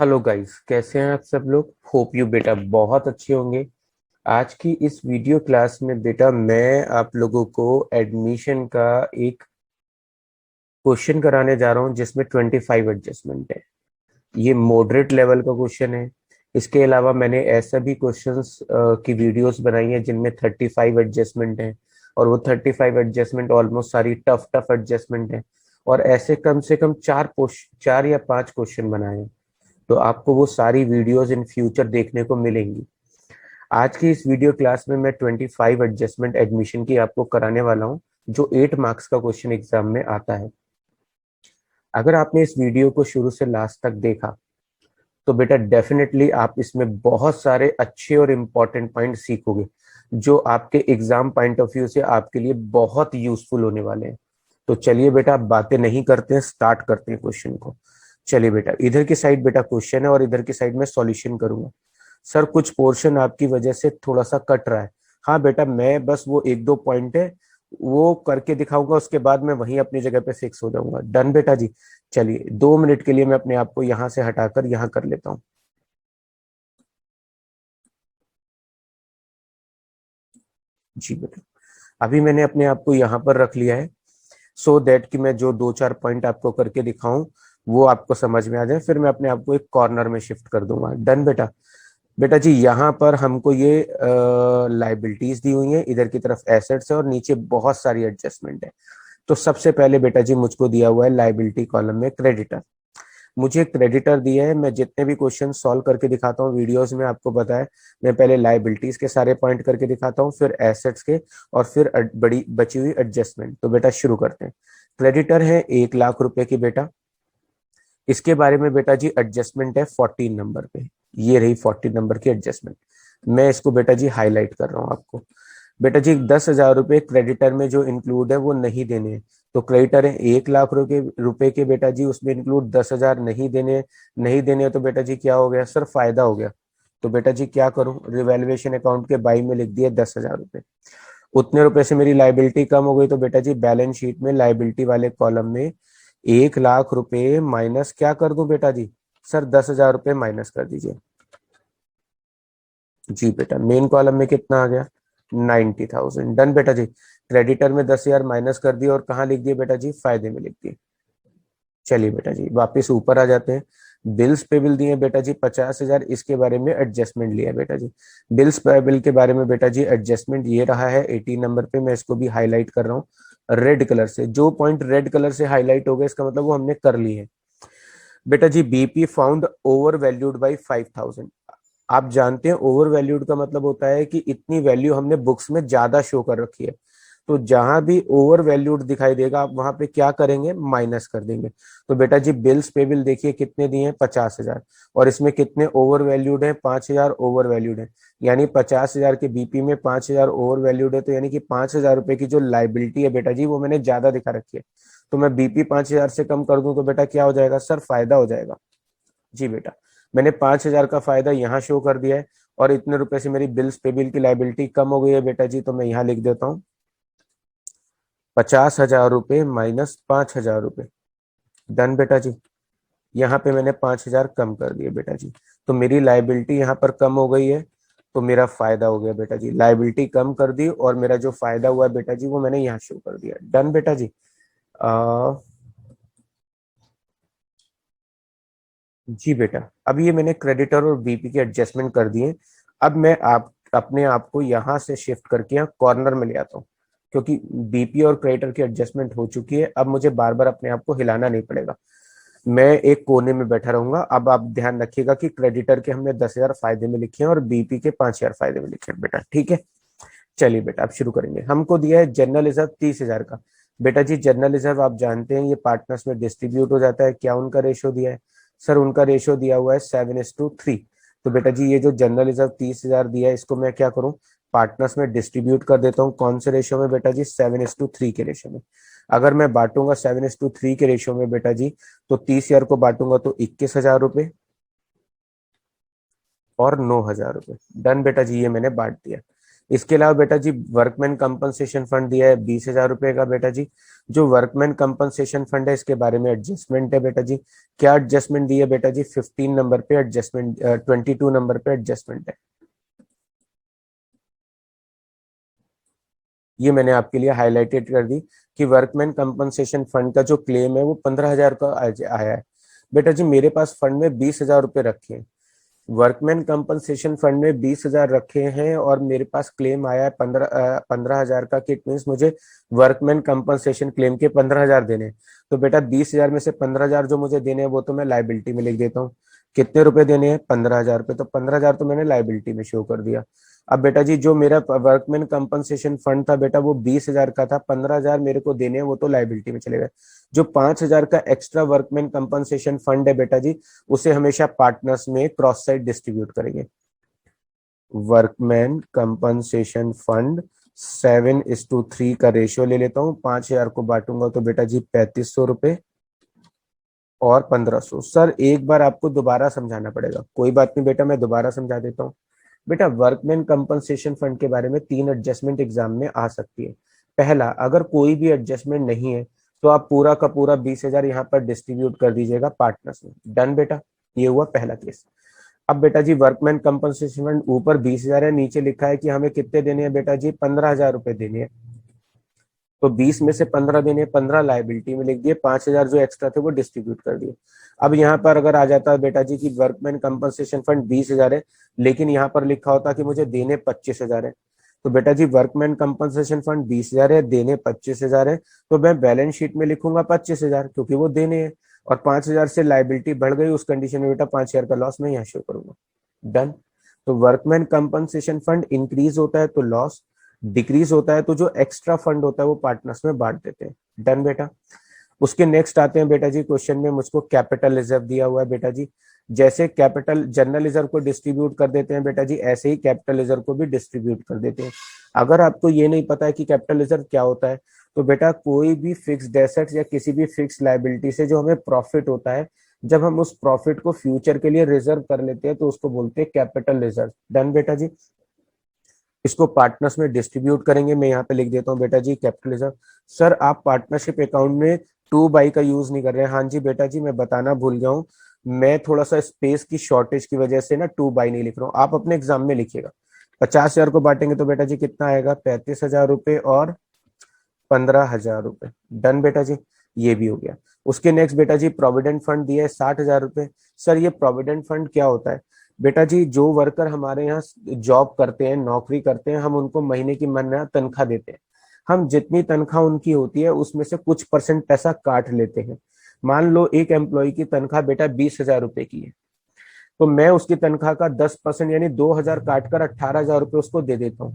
Hello guys, कैसे हैं आप सब लोग। होप यू बेटा बहुत अच्छे होंगे। आज की इस वीडियो क्लास में बेटा मैं आप लोगों को एडमिशन का एक क्वेश्चन कराने जा रहा हूं जिसमें 25 एडजस्टमेंट है। ये मॉडरेट लेवल का क्वेश्चन है। इसके अलावा मैंने ऐसा भी क्वेश्चंस की वीडियोस बनाई है जिनमें 35 एडजस्टमेंट है, और वो 35 एडजस्टमेंट ऑलमोस्ट सारी टफ टफ एडजस्टमेंट है। और ऐसे कम से कम चार या पांच क्वेश्चन बनाए हैं। तो आपको वो सारी वीडियोस इन फ्यूचर देखने को मिलेंगी। आज की इस वीडियो क्लास में मैं 25 एडजस्टमेंट एडमिशन की आपको कराने वाला हूं, जो 8 मार्क्स का क्वेश्चन एग्जाम में आता है। अगर आपने इस वीडियो को शुरू से लास्ट तक देखा तो बेटा डेफिनेटली आप इसमें बहुत सारे अच्छे और इम्पोर्टेंट पॉइंट सीखोगे, जो आपके एग्जाम पॉइंट ऑफ व्यू से आपके लिए बहुत यूजफुल होने वाले हैं। तो चलिए बेटा, आप बातें नहीं करते हैं, स्टार्ट करते हैं क्वेश्चन को। चलिए बेटा, इधर की साइड बेटा क्वेश्चन है और इधर की साइड में सॉल्यूशन करूंगा। सर कुछ पोर्शन आपकी वजह से थोड़ा सा कट रहा है। हाँ बेटा, मैं बस वो एक दो पॉइंट है वो करके दिखाऊंगा, उसके बाद मैं वहीं अपनी जगह पे फिक्स हो जाऊंगा। डन बेटा जी। चलिए 2 मिनट के लिए मैं अपने आप को यहाँ से हटाकर यहाँ कर लेता हूँ। जी बेटा, अभी मैंने अपने आप को यहाँ पर रख लिया है, सो दैट कि मैं जो दो चार पॉइंट आपको करके दिखाऊं वो आपको समझ में आ जाए। फिर मैं अपने आप को एक कॉर्नर में शिफ्ट कर दूंगा। डन बेटा। बेटा जी, यहाँ पर हमको ये लाइबिलिटीज दी हुई है, इधर की तरफ एसेट्स है और नीचे बहुत सारी एडजस्टमेंट है। तो सबसे पहले बेटा जी मुझको दिया हुआ है लाइबिलिटी कॉलम में क्रेडिटर। मुझे क्रेडिटर दिया है। मैं जितने भी क्वेश्चन सॉल्व करके दिखाता हूँ वीडियोस में, आपको पता है मैं पहले लाइबिलिटीज के सारे पॉइंट करके दिखाता हूँ, फिर एसेट्स के, और फिर बड़ी बची हुई एडजस्टमेंट। तो बेटा शुरू करते हैं। क्रेडिटर है 1 लाख रुपए की बेटा। इसके बारे में बेटा जी एडजस्टमेंट है 14 नंबर पे। ये रही 14 नंबर की एडजस्टमेंट। मैं इसको बेटा जी हाईलाइट कर रहा हूँ आपको। बेटा जी 10,000 रुपए क्रेडिटर में जो इंक्लूड है वो नहीं देने हैं। तो क्रेडिटर है 1 लाख रुपए के बेटा जी, उसमें इंक्लूड 10,000 नहीं देने। नहीं देने तो बेटा जी क्या हो गया सर, फायदा हो गया। तो बेटा जी क्या करूं, रिवैल्यूएशन अकाउंट के बाई में लिख दिया 10,000 रुपए। उतने रुपए से मेरी लाइबिलिटी कम हो गई, तो बेटा जी बैलेंस शीट में लाइबिलिटी वाले कॉलम में 1 लाख रुपए माइनस क्या कर दूं बेटा जी, सर 10,000 रुपए माइनस कर दीजिए। जी बेटा, मेन कॉलम में कितना आ गया, 90,000। डन बेटा जी। क्रेडिटर में 10,000 माइनस कर दिए और कहाँ लिख दिए बेटा जी, फायदे में लिख दिए। चलिए बेटा जी वापस ऊपर आ जाते हैं। बिल्स पेबल दिए बेटा जी 50,000, इसके बारे में एडजस्टमेंट लिया बेटा जी। बिल्स पेबल के बारे में बेटा जी एडजस्टमेंट ये रहा है 18 नंबर पे। मैं इसको भी हाईलाइट कर रहा हूँ रेड कलर से। जो पॉइंट रेड कलर से हाईलाइट हो गया इसका मतलब वो हमने कर ली है। बेटा जी BP found over valued by 5,000। आप जानते हैं ओवर वैल्यूड का मतलब होता है कि इतनी वैल्यू हमने बुक्स में ज्यादा शो कर रखी है। तो जहां भी ओवर वैल्यूड दिखाई देगा आप वहां पे क्या करेंगे, माइनस कर देंगे। तो बेटा जी बिल्स पेबल देखिए कितने दिए हैं, 50,000। और इसमें कितने ओवर वैल्यूड है, 5,000 ओवर वैल्यूड है। यानी 50,000 के बीपी में 5,000 ओवर वैल्यूड है, तो यानी कि 5,000 रुपए की जो लाइबिलिटी है बेटा जी वो मैंने ज्यादा दिखा रखी है। तो मैं बीपी 5,000 से कम कर दूं तो बेटा क्या हो जाएगा सर, फायदा हो जाएगा। जी बेटा, मैंने 5,000 का फायदा यहाँ शो कर दिया है। और इतने रुपए से मेरी बिल्स पे बिल की लाइबिलिटी कम हो गई है बेटा जी, तो मैं यहाँ लिख देता हूँ 50,000 रुपए माइनस 5,000 रुपए। डन बेटा जी। यहाँ पे मैंने 5,000 कम कर दिए बेटा जी। तो मेरी लाइबिलिटी यहाँ पर कम हो गई है, तो मेरा फायदा हो गया बेटा जी। लाइबिलिटी कम कर दी और मेरा जो फायदा हुआ है बेटा जी वो मैंने यहाँ शो कर दिया। डन बेटा जी। आ, जी बेटा, अब ये मैंने क्रेडिटर और बीपी के एडजस्टमेंट कर दिए। अब मैं आप अपने आप को यहाँ से शिफ्ट करके यहाँ कॉर्नर में ले आता हूँ, क्योंकि बीपी और क्रेडिटर की एडजस्टमेंट हो चुकी है। अब मुझे बार बार अपने आप को हिलाना नहीं पड़ेगा। मैं एक कोने में बैठा रहूंगा। अब आप ध्यान रखिएगा कि क्रेडिटर के हमने 10,000 फायदे में लिखे हैं और बीपी के 5,000 फायदे में लिखे हैं बेटा, ठीक है। चलिए बेटा अब शुरू करेंगे। हमको दिया है जनरल रिजर्व 30,000 का। बेटा जी जनरल रिजर्व आप जानते हैं ये पार्टनर्स में डिस्ट्रीब्यूट हो जाता है। क्या उनका रेशो दिया है, सर उनका रेशो दिया हुआ है 7:3। तो बेटा जी ये जो जनरल रिजर्व 30,000 दिया है इसको मैं क्या करूं, पार्टनर्स में डिस्ट्रीब्यूट कर देता हूँ। कौन से रेशो में बेटा जी, 7:3 के रेशो में। अगर मैं बांटूंगा 7:3 के रेशो में बेटा जी, तो 30,000 को बांटूंगा तो 21,000 रुपए और 9,000 रुपए। डन बेटा जी, ये मैंने बांट दिया। इसके अलावा बेटा जी वर्कमैन कंपनसेशन फंड दिया है 20,000 रुपए का बेटा जी। जो वर्कमैन कंपनसेशन फंड है इसके बारे में एडजस्टमेंट है बेटा जी। क्या एडजस्टमेंट दी है बेटा जी? 15 नंबर पे एडजस्टमेंट, 22 नंबर पे एडजस्टमेंट है। ये मैंने आपके लिए हाईलाइटेड कर दी कि वर्कमैन कंपनसेशन फंड का जो क्लेम है वो 15,000 का आया है। बेटा जी मेरे पास फंड में 20,000 रुपए रखे हैं। वर्कमैन कंपनसेशन फंड में 20,000 रखे हैं और मेरे पास क्लेम आया है 15,000 का, कि इट मीन्स मुझे वर्कमैन कंपनसेशन क्लेम के 15,000 देने हैं। तो बेटा 20,000 में से 15,000 जो मुझे देने हैं वो तो मैं लाइबिलिटी में लिख देता हूँ। कितने रुपए देने हैं? 15,000 रुपए। तो 15,000 तो मैंने लाइबिलिटी में शो कर दिया। अब बेटा जी जो मेरा वर्कमैन कंपनसेशन फंड था बेटा वो 20,000 का था, 15,000 मेरे को देने हैं वो तो लाइबिलिटी में चले गए। जो 5,000 का एक्स्ट्रा वर्कमैन कंपनसेशन फंड है बेटा जी उसे हमेशा पार्टनर्स में क्रॉस साइड डिस्ट्रीब्यूट करेंगे। वर्कमैन कंपनसेशन फंड 7:3 का रेशियो ले लेता हूँ। 5,000 को बांटूंगा तो बेटा जी 3,500 रुपए और 1,500। सर एक बार आपको दोबारा समझाना पड़ेगा। कोई बात नहीं बेटा, मैं दोबारा समझा देता हूँ। बेटा वर्कमैन कंपनसेशन फंड के बारे में 3 एडजस्टमेंट एग्जाम में आ सकती है। पहला, अगर कोई भी एडजस्टमेंट नहीं है तो आप पूरा का पूरा 20,000 यहाँ पर डिस्ट्रीब्यूट कर दीजिएगा पार्टनर्स में। डन बेटा, ये हुआ पहला केस। अब बेटा जी वर्कमैन कंपनसेशन फंड ऊपर 20,000 है, नीचे लिखा है कि हमें कितने देने हैं बेटा जी? 15,000 रुपए देने हैं। तो 20 में से 15 देने, 15 लाइबिलिटी में लिख दिए, 5,000 जो एक्स्ट्रा थे वो डिस्ट्रीब्यूट कर दिए। अब यहाँ पर अगर आ जाता है बेटा जी कि वर्कमैन कंपनसेशन फंड 20,000 है, लेकिन यहाँ पर लिखा होता कि मुझे देने 25,000 है। तो बेटा जी वर्कमैन कंपनसेशन फंड 20,000 है, देने 25,000 है, तो मैं बैलेंस शीट में लिखूंगा 25,000 क्योंकि वो देने हैं। और 5,000 से लाइबिलिटी बढ़ गई, उस कंडीशन में बेटा 5,000 का लॉस मैं यहाँ शो करूंगा। डन। तो वर्कमैन कंपनसेशन फंड इंक्रीज होता है तो लॉस, डिक्रीज होता है तो जो एक्स्ट्रा फंड होता है वो पार्टनर्स में बांट देते हैं। डन बेटा। उसके नेक्स्ट आते हैं बेटा जी, क्वेश्चन में मुझको कैपिटल रिजर्व दिया हुआ है बेटा जी। जैसे कैपिटल जनरल रिजर्व को डिस्ट्रीब्यूट कर देते हैं बेटा जी, ऐसे ही कैपिटल रिजर्व को भी डिस्ट्रीब्यूट कर देते हैं। अगर आपको ये नहीं पता है कि कैपिटल रिजर्व क्या होता है, तो बेटा कोई भी फिक्स्ड एसेट्स या किसी भी फिक्स्ड लाइबिलिटी से जो हमें प्रॉफिट होता है, जब हम उस प्रॉफिट को फ्यूचर के लिए रिजर्व कर लेते हैं तो उसको बोलते हैं कैपिटल रिजर्व। डन बेटा जी। इसको पार्टनर्स में डिस्ट्रीब्यूट करेंगे। मैं यहाँ पे लिख देता हूँ बेटा जी कैपिटल रिजर्व। सर आप पार्टनरशिप अकाउंट में 2 बाई का यूज नहीं कर रहे हैं? हाँ जी बेटा जी, मैं बताना भूल गया हूँ। मैं थोड़ा सा स्पेस की शॉर्टेज की वजह से ना 2 बाई नहीं लिख रहा हूँ। आप अपने एग्जाम में लिखिएगा। 50,000 को बांटेंगे तो बेटा जी कितना आएगा? 35,000 रुपए और 15,000 रुपए। डन बेटा जी, ये भी हो गया। उसके नेक्स्ट बेटा जी प्रोविडेंट फंड दिया है 60,000 रुपए। सर ये प्रोविडेंट फंड क्या होता है? बेटा जी जो वर्कर हमारे यहाँ जॉब करते हैं, नौकरी करते हैं, हम उनको महीने की महीना तनख्वाह देते हैं। हम जितनी तनख्वाह उनकी होती है उसमें से कुछ परसेंट पैसा काट लेते हैं। मान लो एक एम्प्लॉय की तनख्वाह बेटा 20,000 रुपए की है, तो मैं उसकी तनख्वाह का 10% यानी 2,000 काटकर 18,000 रुपए उसको दे देता हूँ।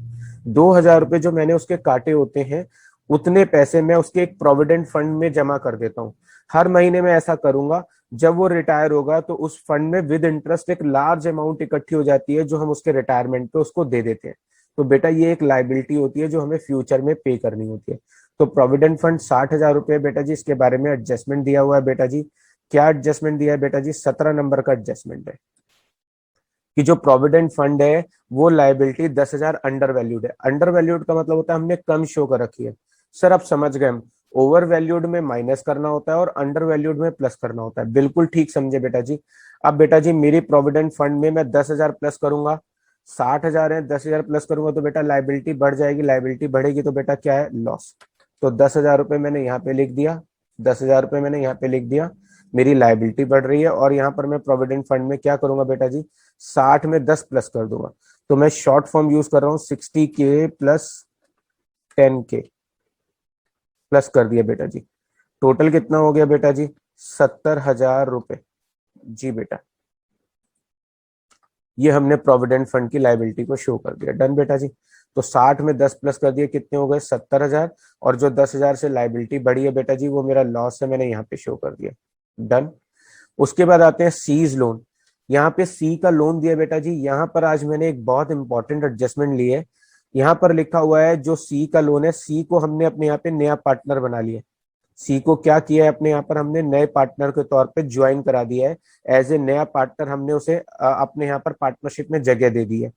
2,000 रुपए जो मैंने उसके काटे होते हैं, उतने पैसे मैं उसके एक प्रोविडेंट फंड में जमा कर देता हूँ। हर महीने में ऐसा करूंगा। जब वो रिटायर होगा तो उस फंड में विद इंटरेस्ट एक लार्ज अमाउंट इकट्ठी हो जाती है जो हम उसके रिटायरमेंट पे उसको दे देते हैं। तो बेटा ये एक लाइबिलिटी होती है जो हमें फ्यूचर में पे करनी होती है। तो प्रोविडेंट फंड 60,000 रुपए बेटा जी, इसके बारे में एडजस्टमेंट दिया हुआ है बेटा जी। क्या एडजस्टमेंट दिया है बेटा जी? 17 नंबर का एडजस्टमेंट है कि जो प्रोविडेंट फंड है वो लाइबिलिटी 10,000 अंडर वैल्यूड है। अंडर वैल्यूड का मतलब होता है हमने कम शो कर रखी है। सर आप समझ गए, हम ओवर वैल्यूड में माइनस करना होता है और अंडर वैल्यूड में प्लस करना होता है। बिल्कुल ठीक समझे बेटा जी। अब बेटा जी मेरी प्रोविडेंट फंड में मैं 10,000 प्लस करूंगा, 60,000 है, 10,000 प्लस करूंगा तो बेटा लाइबिलिटी बढ़ जाएगी, लाइबिलिटी बढ़ेगी तो बेटा क्या है? लॉस। तो 10,000 रुपए मैंने यहाँ पे लिख दिया, 10,000 रुपए मैंने यहाँ पे लिख दिया। मेरी लाइबिलिटी बढ़ रही है और यहाँ पर मैं प्रोविडेंट फंड में क्या करूंगा बेटा जी? 60 में 10 प्लस कर दूंगा। तो मैं शॉर्ट फॉर्म यूज कर रहा हूँ 60K प्लस 10K प्लस कर दिया बेटा जी। टोटल कितना हो गया बेटा जी? 70,000 रुपए। जी बेटा, ये हमने प्रोविडेंट फंड की लाइबिलिटी को शो कर दिया। डन बेटा जी। तो 60 में 10 प्लस कर दिए, कितने हो गए? 70,000। और जो 10,000 से लाइबिलिटी बढ़ी है बेटा जी वो मेरा लॉस है, मैंने यहाँ पे शो कर दिया। डन। उसके बाद आते हैं सीज लोन। यहाँ पे सी का लोन दिया बेटा जी। यहाँ पर आज मैंने एक बहुत इंपॉर्टेंट एडजस्टमेंट ली है। यहाँ पर लिखा हुआ है जो सी का लोन है, सी को हमने अपने यहाँ पे नया पार्टनर बना लिया। सी को क्या किया है, अपने यहाँ पर हमने नए पार्टनर के तौर पे ज्वाइन करा दिया है। एज ए नया पार्टनर हमने उसे अपने यहाँ पर पार्टनरशिप में जगह दे दी है।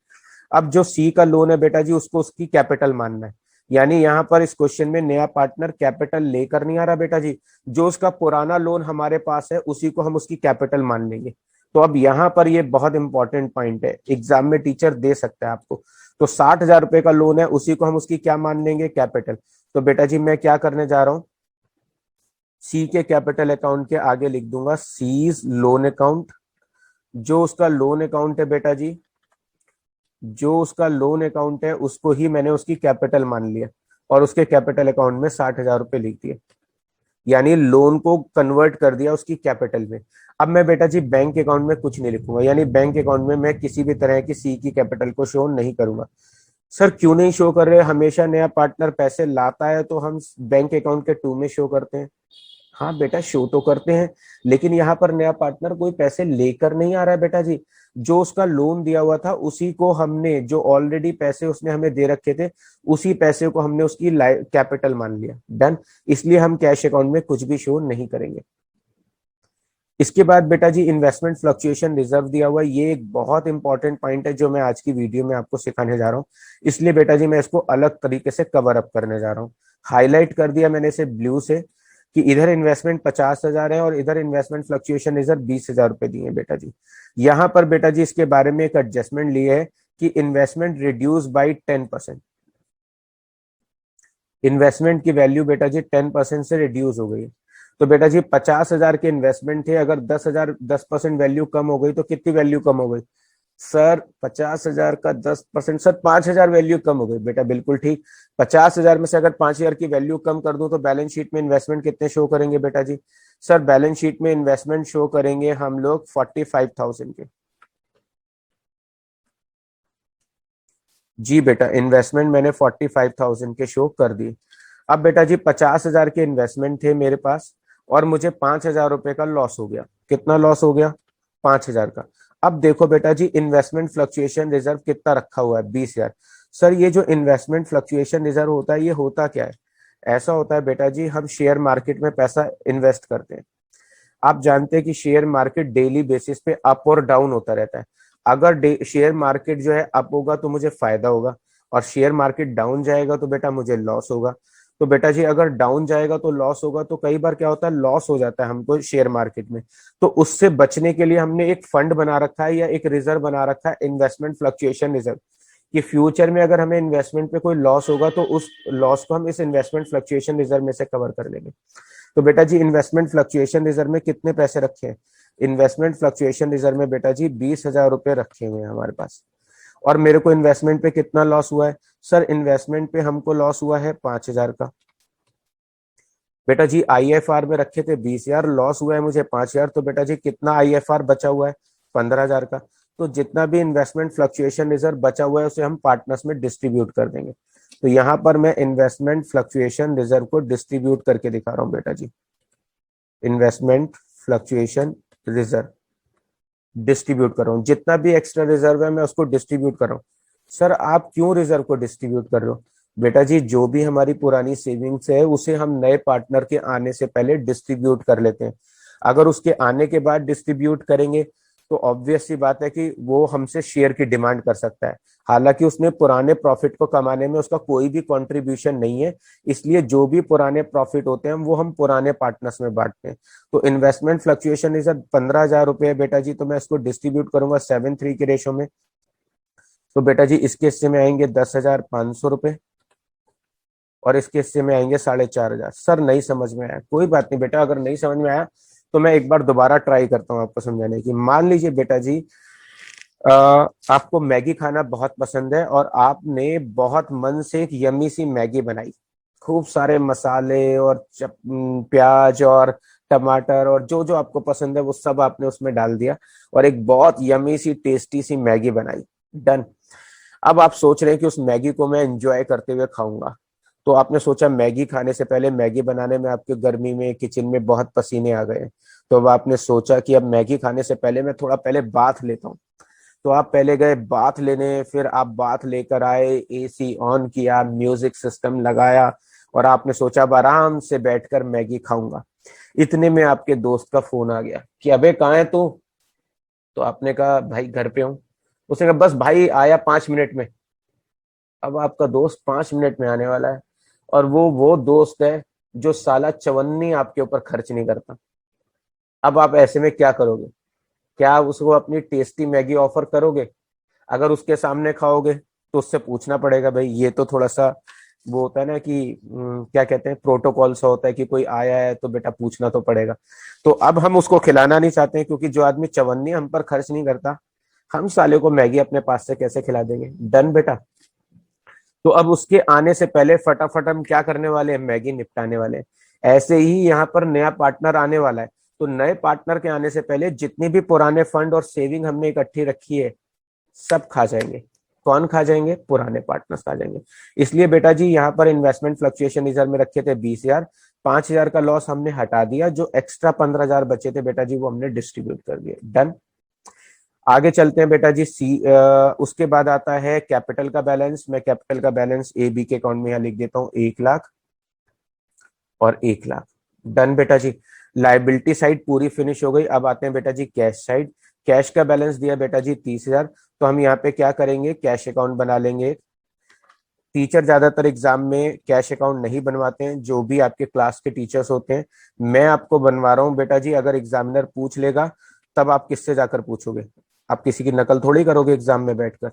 अब जो सी का लोन है बेटा जी, उसको उसकी कैपिटल मानना है। यानी यहाँ पर इस क्वेश्चन में नया पार्टनर कैपिटल लेकर नहीं आ रहा बेटा जी, जो उसका पुराना लोन हमारे पास है उसी को हम उसकी कैपिटल मान लेंगे। तो अब यहाँ पर ये बहुत इंपॉर्टेंट पॉइंट है, एग्जाम में टीचर दे सकता है आपको। तो 60,000 रुपए का लोन है, उसी को हम उसकी क्या मान लेंगे, कैपिटल। तो बेटा जी मैं क्या करने जा रहा हूं, सी के कैपिटल अकाउंट के आगे लिख दूंगा सीज लोन अकाउंट। जो उसका लोन अकाउंट है बेटा जी, जो उसका लोन अकाउंट है उसको ही मैंने उसकी कैपिटल मान लिया, और उसके कैपिटल अकाउंट में 60,000 रुपए लिख दिए। यानी लोन को कन्वर्ट कर दिया उसकी कैपिटल में। अब मैं बेटा जी बैंक अकाउंट में कुछ नहीं लिखूंगा, यानी बैंक अकाउंट में मैं किसी भी तरह की सी की कैपिटल को शो नहीं करूंगा। सर क्यों नहीं शो कर रहे, हमेशा नया पार्टनर पैसे लाता है तो हम बैंक अकाउंट के टू में शो करते हैं। हाँ बेटा शो तो करते हैं, लेकिन यहाँ पर नया पार्टनर कोई पैसे लेकर नहीं आ रहा है बेटा जी। जो उसका लोन दिया हुआ था उसी को हमने, जो ऑलरेडी पैसे उसने हमें दे रखे थे, उसी पैसे को हमने उसकी कैपिटल मान लिया। डन। इसलिए हम कैश अकाउंट में कुछ भी शो नहीं करेंगे। इसके बाद बेटा जी इन्वेस्टमेंट फ्लक्चुएशन रिजर्व दिया हुआ है, ये एक बहुत इंपॉर्टेंट पॉइंट है जो मैं आज की वीडियो में आपको सिखाने जा रहा हूँ। इसलिए बेटा जी मैं इसको अलग तरीके से कवर अप करने जा रहा हूँ। हाईलाइट कर दिया मैंने इसे ब्लू से, कि इधर इन्वेस्टमेंट 50,000 है और इधर इन्वेस्टमेंट फ्लक्चुएशन रिजर्व 20,000 रुपए दिए बेटा जी। यहाँ पर बेटा जी इसके बारे में एक एडजस्टमेंट ली है कि इन्वेस्टमेंट रिड्यूस बाई 10%। इन्वेस्टमेंट की वैल्यू बेटा जी 10% से रिड्यूस हो गई है। तो बेटा जी 50,000 के इन्वेस्टमेंट थे, अगर 10,000 10% वैल्यू कम हो गई तो कितनी वैल्यू कम हो गई सर, 50,000 का 10%, सर 5,000 वैल्यू कम हो गई बेटा, बिल्कुल ठीक। 50,000 में से अगर 5,000 की वैल्यू कम कर दूं तो बैलेंस शीट में इन्वेस्टमेंट कितने शो करेंगे बेटा जी, सर बैलेंस शीट में इन्वेस्टमेंट शो करेंगे हम लोग 45,000 के। जी बेटा इन्वेस्टमेंट मैंने 45,000 के शो कर दिए। अब बेटा जी 50,000 के इन्वेस्टमेंट थे मेरे पास, और मुझे 5,000 रुपए का लॉस हो गया। कितना लॉस हो गया, 5,000 का। अब देखो बेटा जी इन्वेस्टमेंट फ्लक्चुएशन रिजर्व कितना रखा हुआ है, 20,000। सर ये जो इन्वेस्टमेंट फ्लक्चुएशन रिजर्व होता है, ये होता क्या है, ऐसा होता है बेटा जी हम शेयर मार्केट में पैसा इन्वेस्ट करते हैं। आप जानते हैं कि शेयर मार्केट डेली बेसिस पे अप और डाउन होता रहता है। अगर शेयर मार्केट जो है अप होगा तो मुझे फायदा होगा, और शेयर मार्केट डाउन जाएगा तो बेटा मुझे लॉस होगा। तो बेटा जी अगर डाउन जाएगा तो लॉस होगा, तो कई बार क्या होता है लॉस हो जाता है हमको शेयर मार्केट में। तो उससे बचने के लिए हमने एक फंड बना रखा है या एक रिजर्व बना रखा है, इन्वेस्टमेंट फ्लक्चुएशन रिजर्व, कि फ्यूचर में अगर हमें इन्वेस्टमेंट पे कोई लॉस होगा तो उस लॉस को हम इस इन्वेस्टमेंट फ्लक्चुएशन रिजर्व में से कवर कर लेंगे। तो बेटा जी इन्वेस्टमेंट फ्लक्चुएशन रिजर्व में कितने पैसे रखे हैं, इन्वेस्टमेंट फ्लक्चुएशन रिजर्व में बेटा जी 20,000 रुपए रखे हुए हैं हमारे पास। और मेरे को इन्वेस्टमेंट पे कितना लॉस हुआ है, सर इन्वेस्टमेंट पे हमको लॉस हुआ है 5,000 का। बेटा जी आईएफआर में रखे थे 20,000, लॉस हुआ है मुझे 5,000, तो बेटा जी कितना आईएफआर बचा हुआ है, 15,000 का। तो जितना भी इन्वेस्टमेंट फ्लक्चुएशन रिजर्व बचा हुआ है उसे हम पार्टनर्स में डिस्ट्रीब्यूट कर देंगे। तो यहाँ पर मैं इन्वेस्टमेंट फ्लक्चुएशन रिजर्व को डिस्ट्रीब्यूट करके दिखा रहा हूँ बेटा जी, इन्वेस्टमेंट फ्लक्चुएशन रिजर्व डिस्ट्रीब्यूट कर रहा हूँ, जितना भी एक्स्ट्रा रिजर्व है मैं उसको डिस्ट्रीब्यूट कर रहा हूँ। सर आप क्यों रिजर्व को डिस्ट्रीब्यूट कर रहे हो, बेटा जी जो भी हमारी पुरानी सेविंग्स है उसे हम नए पार्टनर के आने से पहले डिस्ट्रीब्यूट कर लेते हैं। अगर उसके आने के बाद डिस्ट्रीब्यूट करेंगे तो ऑब्वियस सी बात है कि वो हमसे शेयर की डिमांड कर सकता है, हालांकि उसने पुराने प्रॉफिट को कमाने में उसका कोई भी कंट्रीब्यूशन नहीं है। इसलिए जो भी पुराने प्रॉफिट होते हैं वो हम पुराने पार्टनर्स में बांटते हैं। तो इन्वेस्टमेंट फ्लक्चुएशन रिजर्व 15,000 रुपए है बेटा जी, तो मैं इसको डिस्ट्रीब्यूट करूंगा 7:3 के रेशो में। तो बेटा जी इसके हिस्से में आएंगे 10,500 रुपए, और इसके हिस्से में आएंगे 4,500। सर नहीं समझ में आया, कोई बात नहीं बेटा, अगर नहीं समझ में आया तो मैं एक बार दोबारा ट्राई करता हूँ आपको समझाने की। मान लीजिए बेटा जी आपको मैगी खाना बहुत पसंद है, और आपने बहुत मन से एक यम्मी सी मैगी बनाई, खूब सारे मसाले और प्याज और टमाटर और जो जो आपको पसंद है वो सब आपने उसमें डाल दिया, और एक बहुत यम्मी सी टेस्टी सी मैगी बनाई। डन। अब आप सोच रहे हैं कि उस मैगी को मैं एंजॉय करते हुए खाऊंगा। तो आपने सोचा मैगी खाने से पहले, मैगी बनाने में आपके गर्मी में किचन में बहुत पसीने आ गए, तो अब आपने सोचा कि अब मैगी खाने से पहले मैं थोड़ा पहले बाथ लेता हूँ। तो आप पहले गए बाथ लेने, फिर आप बाथ लेकर आए, एसी ऑन किया, म्यूजिक सिस्टम लगाया, और आपने सोचा अब आराम से बैठकर मैगी खाऊंगा। इतने में आपके दोस्त का फोन आ गया कि अबे कहाँ है तू, तो आपने कहा भाई घर पे हूँ। उसने कहा बस भाई आया 5 मिनट में। अब आपका दोस्त 5 मिनट में आने वाला है, और वो दोस्त है जो साला चवन्नी आपके ऊपर खर्च नहीं करता। अब आप ऐसे में क्या करोगे? क्या आप उसको अपनी टेस्टी मैगी ऑफर करोगे? अगर उसके सामने खाओगे तो उससे पूछना पड़ेगा, भाई ये तो थोड़ा सा वो होता है ना कि क्या कहते हैं, प्रोटोकॉल सा होता है कि कोई आया है तो बेटा पूछना तो पड़ेगा। तो अब हम उसको खिलाना नहीं चाहते हैं, क्योंकि जो आदमी चवन्नी हम पर खर्च नहीं करता, हम साले को मैगी अपने पास से कैसे खिला देंगे? डन बेटा। तो अब उसके आने से पहले फटाफट हम क्या करने वाले हैं? मैगी निपटाने वाले हैं। ऐसे ही यहाँ पर नया पार्टनर आने वाला है, तो नए पार्टनर के आने से पहले जितनी भी पुराने फंड और सेविंग हमने इकट्ठी रखी है सब खा जाएंगे। कौन खा जाएंगे? पुराने पार्टनर्स खा जाएंगे। इसलिए बेटा जी यहाँ पर इन्वेस्टमेंट फ्लक्चुएशन रिजर्व में रखे थे 20,000, 5,000 का लॉस हमने हटा दिया, जो एक्स्ट्रा 15,000 बचे थे बेटा जी वो हमने डिस्ट्रीब्यूट कर दिए। डन। आगे चलते हैं बेटा जी। उसके बाद आता है कैपिटल का बैलेंस। मैं कैपिटल का बैलेंस ए बी के अकाउंट में यहाँ लिख देता हूँ, 1,00,000 और 1,00,000। डन बेटा जी। लाइबिलिटी साइड पूरी फिनिश हो गई। अब आते हैं बेटा जी कैश साइड। कैश का बैलेंस दिया बेटा जी 30,000। तो हम यहाँ पे क्या करेंगे? कैश अकाउंट बना लेंगे। टीचर ज्यादातर एग्जाम में कैश अकाउंट नहीं बनवाते हैं, जो भी आपके क्लास के टीचर्स होते हैं। मैं आपको बनवा रहा हूँ बेटा जी। अगर एग्जामिनर पूछ लेगा तब आप किससे जाकर पूछोगे? आप किसी की नकल थोड़ी करोगे एग्जाम में बैठकर।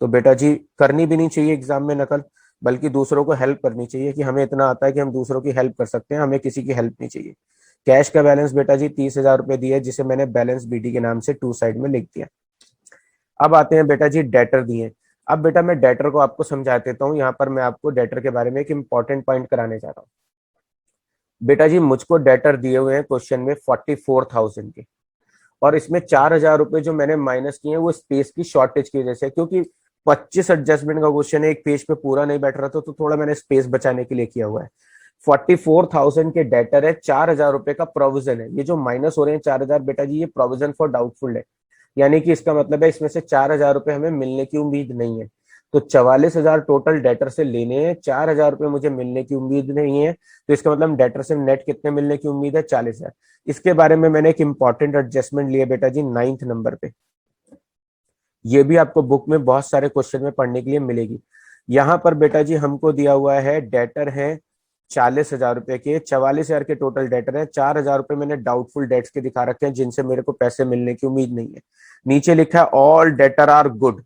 तो बेटा जी करनी भी नहीं चाहिए एग्जाम में नकल, बल्कि दूसरों को हेल्प करनी चाहिए कि हमें इतना आता है कि हम दूसरों की हेल्प कर सकते हैं, हमें किसी की हेल्प नहीं चाहिए। कैश का बैलेंस बेटा जी 30,000 रुपए दिए, जिसे मैंने बैलेंस बीडी के नाम से टू साइड में लिख दिया। अब आते हैं बेटा जी डेटर दिए। अब बेटा मैं डेटर को आपको समझा देता हूँ। यहाँ पर मैं आपको डेटर के बारे में एक इंपॉर्टेंट पॉइंट कराने जा रहा हूँ। बेटा जी मुझको डेटर दिए हुए हैं क्वेश्चन में 44,000 के, और इसमें 4,000 रुपए जो मैंने माइनस किए हैं वो स्पेस की शॉर्टेज की वजह से, क्योंकि 25 एडजस्टमेंट का क्वेश्चन है, एक पेज पे पूरा नहीं बैठ रहा था, तो थोड़ा मैंने स्पेस बचाने के लिए किया हुआ है। 44,000 के डेटर है, 4,000 रुपए का प्रोविजन है। ये जो माइनस हो रहे हैं 4,000 बेटा जी, ये प्रोविजन फॉर डाउटफुल है, यानी कि इसका मतलब है इसमें से 4,000 रुपए हमें मिलने की उम्मीद नहीं है। तो 44,000 टोटल डेटर से लेने हैं, 4,000 रुपए मुझे मिलने की उम्मीद नहीं है, तो इसका मतलब डेटर से नेट कितने मिलने की उम्मीद है? 40,000। इसके बारे में मैंने एक इंपॉर्टेंट एडजस्टमेंट लिया बेटा जी 9th नंबर पे। ये भी आपको बुक में बहुत सारे क्वेश्चन में पढ़ने के लिए मिलेगी। यहाँ पर बेटा जी हमको दिया हुआ है डेटर है 40,000 रुपए के, 44,000 के टोटल डेटर है, 4,000 रुपए मैंने डाउटफुल डेट्स के दिखा रखे हैं, जिनसे मेरे को पैसे मिलने की उम्मीद नहीं है। नीचे लिखा है all data are good.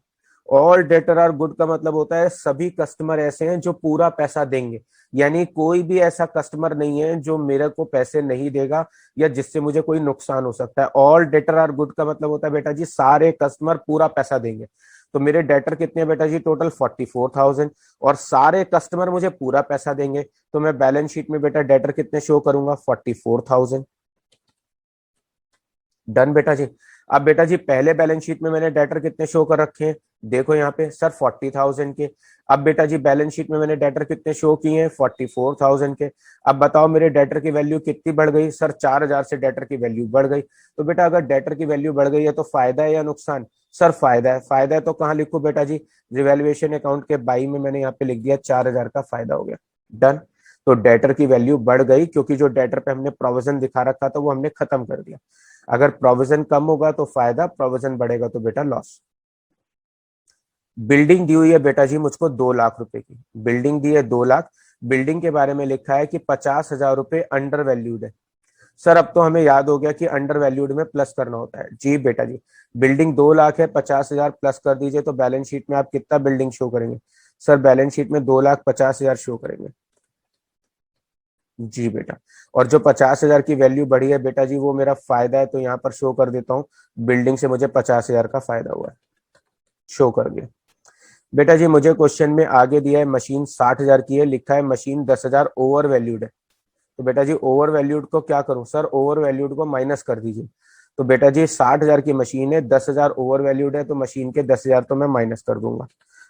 All data are good का मतलब होता है सभी कस्टमर ऐसे हैं जो पूरा पैसा देंगे, यानी कोई भी ऐसा कस्टमर नहीं है जो मेरे को पैसे नहीं देगा या जिससे मुझे कोई नुकसान हो सकता है। ऑल डेटर आर गुड का मतलब होता है बेटा जी सारे कस्टमर पूरा पैसा देंगे। तो मेरे डेटर कितने बेटा जी? टोटल 44,000, और सारे कस्टमर मुझे पूरा पैसा देंगे, तो मैं बैलेंस शीट में बेटा डेटर कितने शो करूंगा? 44,000। डन बेटा जी। अब बेटा जी पहले बैलेंस शीट में मैंने डेटर कितने शो कर रखे हैं? देखो यहाँ पे सर 40,000 के। अब बेटा जी बैलेंस शीट में मैंने डेटर कितने शो किए हैं? 44,000 के। अब बताओ मेरे डेटर की वैल्यू कितनी बढ़ गई? सर 4,000 से डेटर की वैल्यू बढ़ गई। तो बेटा अगर डेटर की वैल्यू बढ़ गई है तो फायदा है या नुकसान? सर फायदा है। फायदा है तो कहाँ लिखू बेटा जी? रिवैल्यूएशन अकाउंट के बाई में मैंने यहाँ पे लिख दिया 4,000 का फायदा हो गया। डन। तो डेटर की वैल्यू बढ़ गई, क्योंकि जो डेटर पे हमने प्रोविजन दिखा रखा था वो हमने खत्म कर दिया। अगर प्रोविजन कम होगा तो फायदा, प्रोविजन बढ़ेगा तो बेटा लॉस। बिल्डिंग दी हुई है बेटा जी मुझको 2,00,000 रुपए की। बिल्डिंग दी है 2,00,000। बिल्डिंग के बारे में लिखा है कि 50,000 रुपए अंडर वैल्यूड है। सर अब तो हमें याद हो गया कि अंडर वैल्यूड में प्लस करना होता है। जी बेटा जी। बिल्डिंग 2,00,000 है, 50,000 प्लस कर दीजिए, तो बैलेंस शीट में आप कितना बिल्डिंग शो करेंगे? सर बैलेंस शीट में 2,50,000 शो करेंगे। जी बेटा। और जो 50,000 की वैल्यू बढ़ी है बेटा जी वो मेरा फायदा है, तो यहाँ पर शो कर देता हूँ। बिल्डिंग से मुझे 50,000 का फायदा हुआ है, शो कर दिया। बेटा जी मुझे क्वेश्चन में आगे दिया है मशीन 60,000 की है, लिखा है मशीन 10,000 ओवर वैल्यूड है। तो बेटा जी ओवर वैल्यूड को क्या करूं? सर ओवर वैल्यूड को माइनस कर दीजिए। तो बेटा जी 60,000 की मशीन है, 10,000 ओवर वैल्यूड है, तो मशीन के 10,000 तो मैं माइनस कर दूंगा।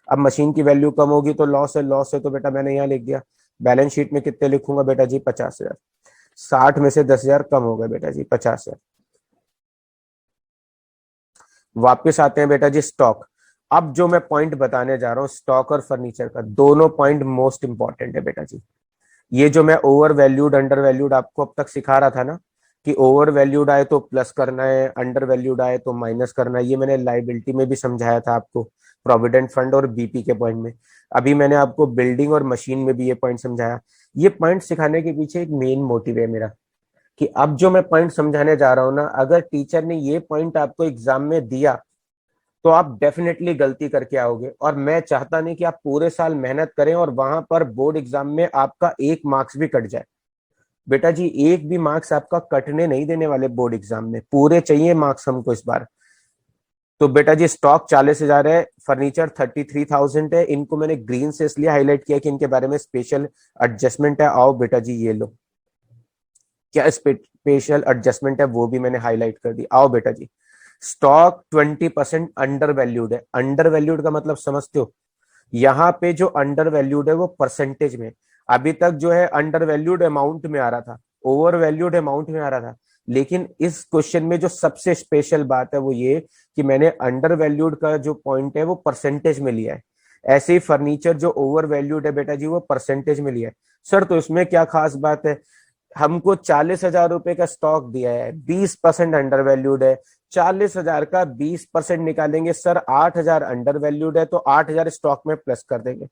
अब मशीन की वैल्यू कम होगी तो लॉस है, लॉस है तो बेटा मैंने यहाँ लिख दिया। बैलेंस शीट में कितने लिखूंगा बेटा जी? 50,000। 60 में से 10,000 कम हो गए बेटा जी, 50,000। वापस आते हैं बेटा जी स्टॉक। अब जो मैं पॉइंट बताने जा रहा हूँ स्टॉक और फर्नीचर का, दोनों पॉइंट मोस्ट इंपॉर्टेंट है बेटा जी। ये जो मैं ओवर वैल्यूड अंडर वैल्यूड आपको अब तक सिखा रहा था ना, कि ओवर वैल्यूड आए तो प्लस करना है, अंडर वैल्यूड आए तो माइनस करना है। ये मैंने लाइबिलिटी में भी समझाया था आपको, प्रोविडेंट फंड और बीपी के पॉइंट में। अभी मैंने आपको बिल्डिंग और मशीन में भी ये पॉइंट समझाया। ये पॉइंट सिखाने के पीछे एक मेन मोटिव है मेरा, कि अब जो मैं पॉइंट समझाने जा रहा हूं ना, अगर टीचर ने ये पॉइंट आपको एग्जाम में दिया तो आप डेफिनेटली गलती करके आओगे। और मैं चाहता नहीं कि आप पूरे साल मेहनत करें और वहां पर बोर्ड एग्जाम में आपका एक मार्क्स भी कट जाए। बेटा जी, एक भी मार्क्स आपका कटने नहीं देने वाले बोर्ड एग्जाम में, पूरे चाहिए मार्क्स हमको इस बार। तो बेटा जी, स्टॉक 40,000 है, फर्नीचर 33,000 है। इनको मैंने ग्रीन से इसलिए हाईलाइट किया कि इनके बारे में स्पेशल एडजस्टमेंट है। आओ बेटा जी, ये लो, क्या स्पेशल एडजस्टमेंट है वो भी मैंने हाईलाइट कर दी। आओ बेटा जी, स्टॉक 20% अंडर वैल्यूड है। अंडर वैल्यूड का मतलब समझते हो? यहाँ पे जो अंडर वैल्यूड है वो परसेंटेज में, अभी तक जो है अंडर वैल्यूड अमाउंट में आ रहा था, ओवर वैल्यूड अमाउंट में आ रहा था। लेकिन इस क्वेश्चन में जो सबसे स्पेशल बात है वो ये कि मैंने अंडर वैल्यूड का जो पॉइंट है वो परसेंटेज में लिया है। ऐसे ही फर्नीचर जो ओवर वैल्यूड है बेटा जी, वो परसेंटेज में लिया है। सर तो इसमें क्या खास बात है? हमको 40,000 रुपए का स्टॉक दिया है, 20% अंडर वैल्यूड है। 40,000 का 20% निकालेंगे सर, 8,000 अंडर वैल्यूड है, तो 8,000 स्टॉक में प्लस कर देंगे।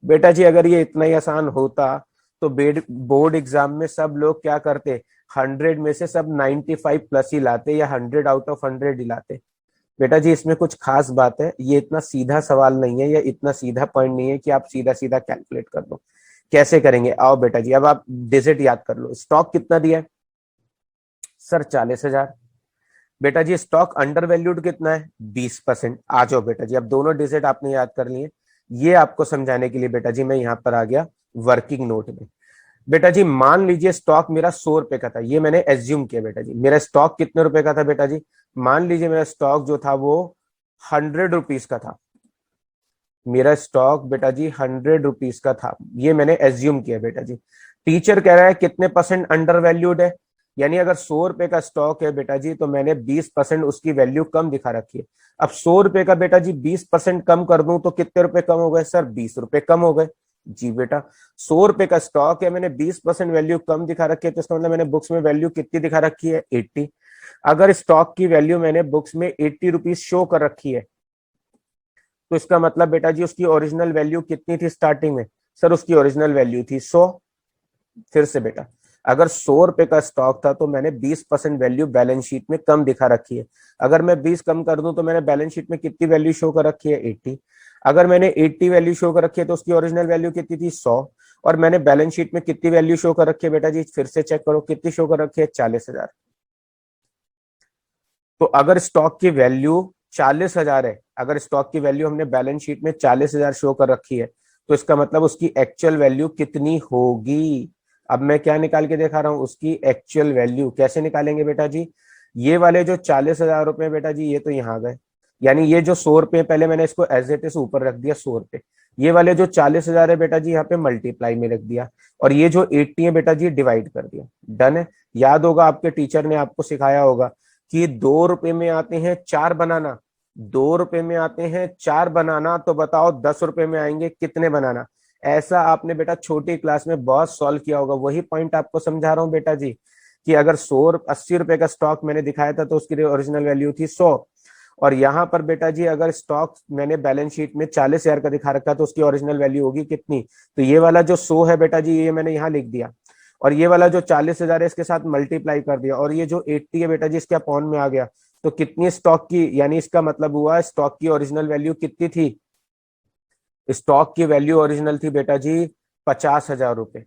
बेटा जी, अगर ये इतना ही आसान होता तो बोर्ड एग्जाम में सब लोग क्या करते, 100 में से सब 95 प्लस ही लाते या 100 आउट ऑफ 100 ही लाते। बेटा जी, इसमें कुछ खास बात है, ये इतना सीधा सवाल नहीं है, या इतना सीधा पॉइंट नहीं है कि आप सीधा सीधा कैलकुलेट कर लो। कैसे करेंगे? आओ बेटा जी, अब आप डिजिट याद कर लो। स्टॉक कितना दिया है सर? 40,000। बेटा जी, स्टॉक अंडर वैल्यूड कितना है? 20%। आ जाओ बेटा जी, अब दोनों डिजिट आपने याद कर लिए। ये आपको समझाने के लिए बेटा जी मैं यहां पर आ गया वर्किंग नोट में। बेटा जी, मान लीजिए स्टॉक मेरा 100 रुपए का था, ये मैंने एज्यूम किया। बेटा जी, मेरा स्टॉक कितने रुपए का था? बेटा जी, मान लीजिए मेरा स्टॉक जो था वो 100 रुपीज का था। मेरा स्टॉक बेटा जी 100 रुपीज का था, ये मैंने एज्यूम किया। बेटा जी, टीचर कह रहा है कितने परसेंट अंडर वैल्यूड है, यानी अगर 100 रुपए का स्टॉक है बेटा जी, तो मैंने 20% उसकी वैल्यू कम दिखा रखी है। अब 100 रुपए का बेटा जी 20% कम कर दूं तो कितने रुपए कम हो गए सर? 20 रुपए कम हो गए। जी बेटा, 100 रुपए का स्टॉक है, मैंने 20% वैल्यू कम दिखा रखी है, तो इसका मतलब मैंने बुक्स में वैल्यू कितनी दिखा रखी है? 80। अगर स्टॉक की वैल्यू मैंने बुक्स में 80 रुपीज शो कर रखी है, तो इसका मतलब बेटा जी उसकी ओरिजिनल वैल्यू कितनी थी स्टार्टिंग में? सर उसकी ओरिजिनल वैल्यू थी 100। फिर से बेटा, अगर 100 रुपए का स्टॉक था तो मैंने 20% वैल्यू बैलेंस शीट में कम दिखा रखी है। अगर मैं 20 कम कर दूं तो मैंने बैलेंस शीट में कितनी वैल्यू शो कर रखी है? 80। अगर मैंने 80 वैल्यू शो कर रखी है तो उसकी ओरिजिनल वैल्यू कितनी थी? 100। और मैंने बैलेंस शीट में कितनी वैल्यू शो कर रखी है बेटा जी? फिर से चेक करो कितनी शो कर रखी है? 40,000। तो अगर स्टॉक की वैल्यू 40,000 है, अगर स्टॉक की वैल्यू हमने बैलेंस शीट में 40,000 शो कर रखी है, तो इसका मतलब उसकी एक्चुअल वैल्यू कितनी होगी? अब मैं क्या निकाल के दिखा रहा हूं, उसकी एक्चुअल वैल्यू। कैसे निकालेंगे बेटा जी? ये वाले जो 40,000 रुपए बेटा जी, ये तो यहाँ गए, यानी ये जो 100 रुपए, पहले मैंने इसको एज इट इज ऊपर रख दिया 100 रुपए। ये वाले जो 40,000 है बेटा जी, यहाँ पे मल्टीप्लाई में रख दिया, और ये जो 80 है बेटा जी डिवाइड कर दिया। डन है। याद होगा आपके टीचर ने आपको सिखाया होगा कि 2 रुपए में आते हैं 4 बनाना, 2 रुपए में आते हैं 4 बनाना, तो बताओ 10 रुपए में आएंगे कितने बनाना? ऐसा आपने बेटा छोटी क्लास में बहुत सॉल्व किया होगा। वही पॉइंट आपको समझा रहा हूँ बेटा जी, कि अगर 80 रुपए का स्टॉक मैंने दिखाया था तो उसकी ओरिजिनल वैल्यू थी 100। और यहाँ पर बेटा जी अगर स्टॉक मैंने बैलेंस शीट में 40,000 का दिखा रखा तो उसकी ओरिजिनल वैल्यू होगी कितनी? तो ये वाला जो 100 है बेटा जी, ये मैंने यहाँ लिख दिया, और ये वाला जो 40,000 है इसके साथ मल्टीप्लाई कर दिया, और ये जो 80 है बेटा जी इसके अपॉन में आ गया। तो कितनी स्टॉक की, यानी इसका मतलब हुआ स्टॉक की ओरिजिनल वैल्यू कितनी थी? स्टॉक की वैल्यू ओरिजिनल थी बेटा जी 50,000 रुपए।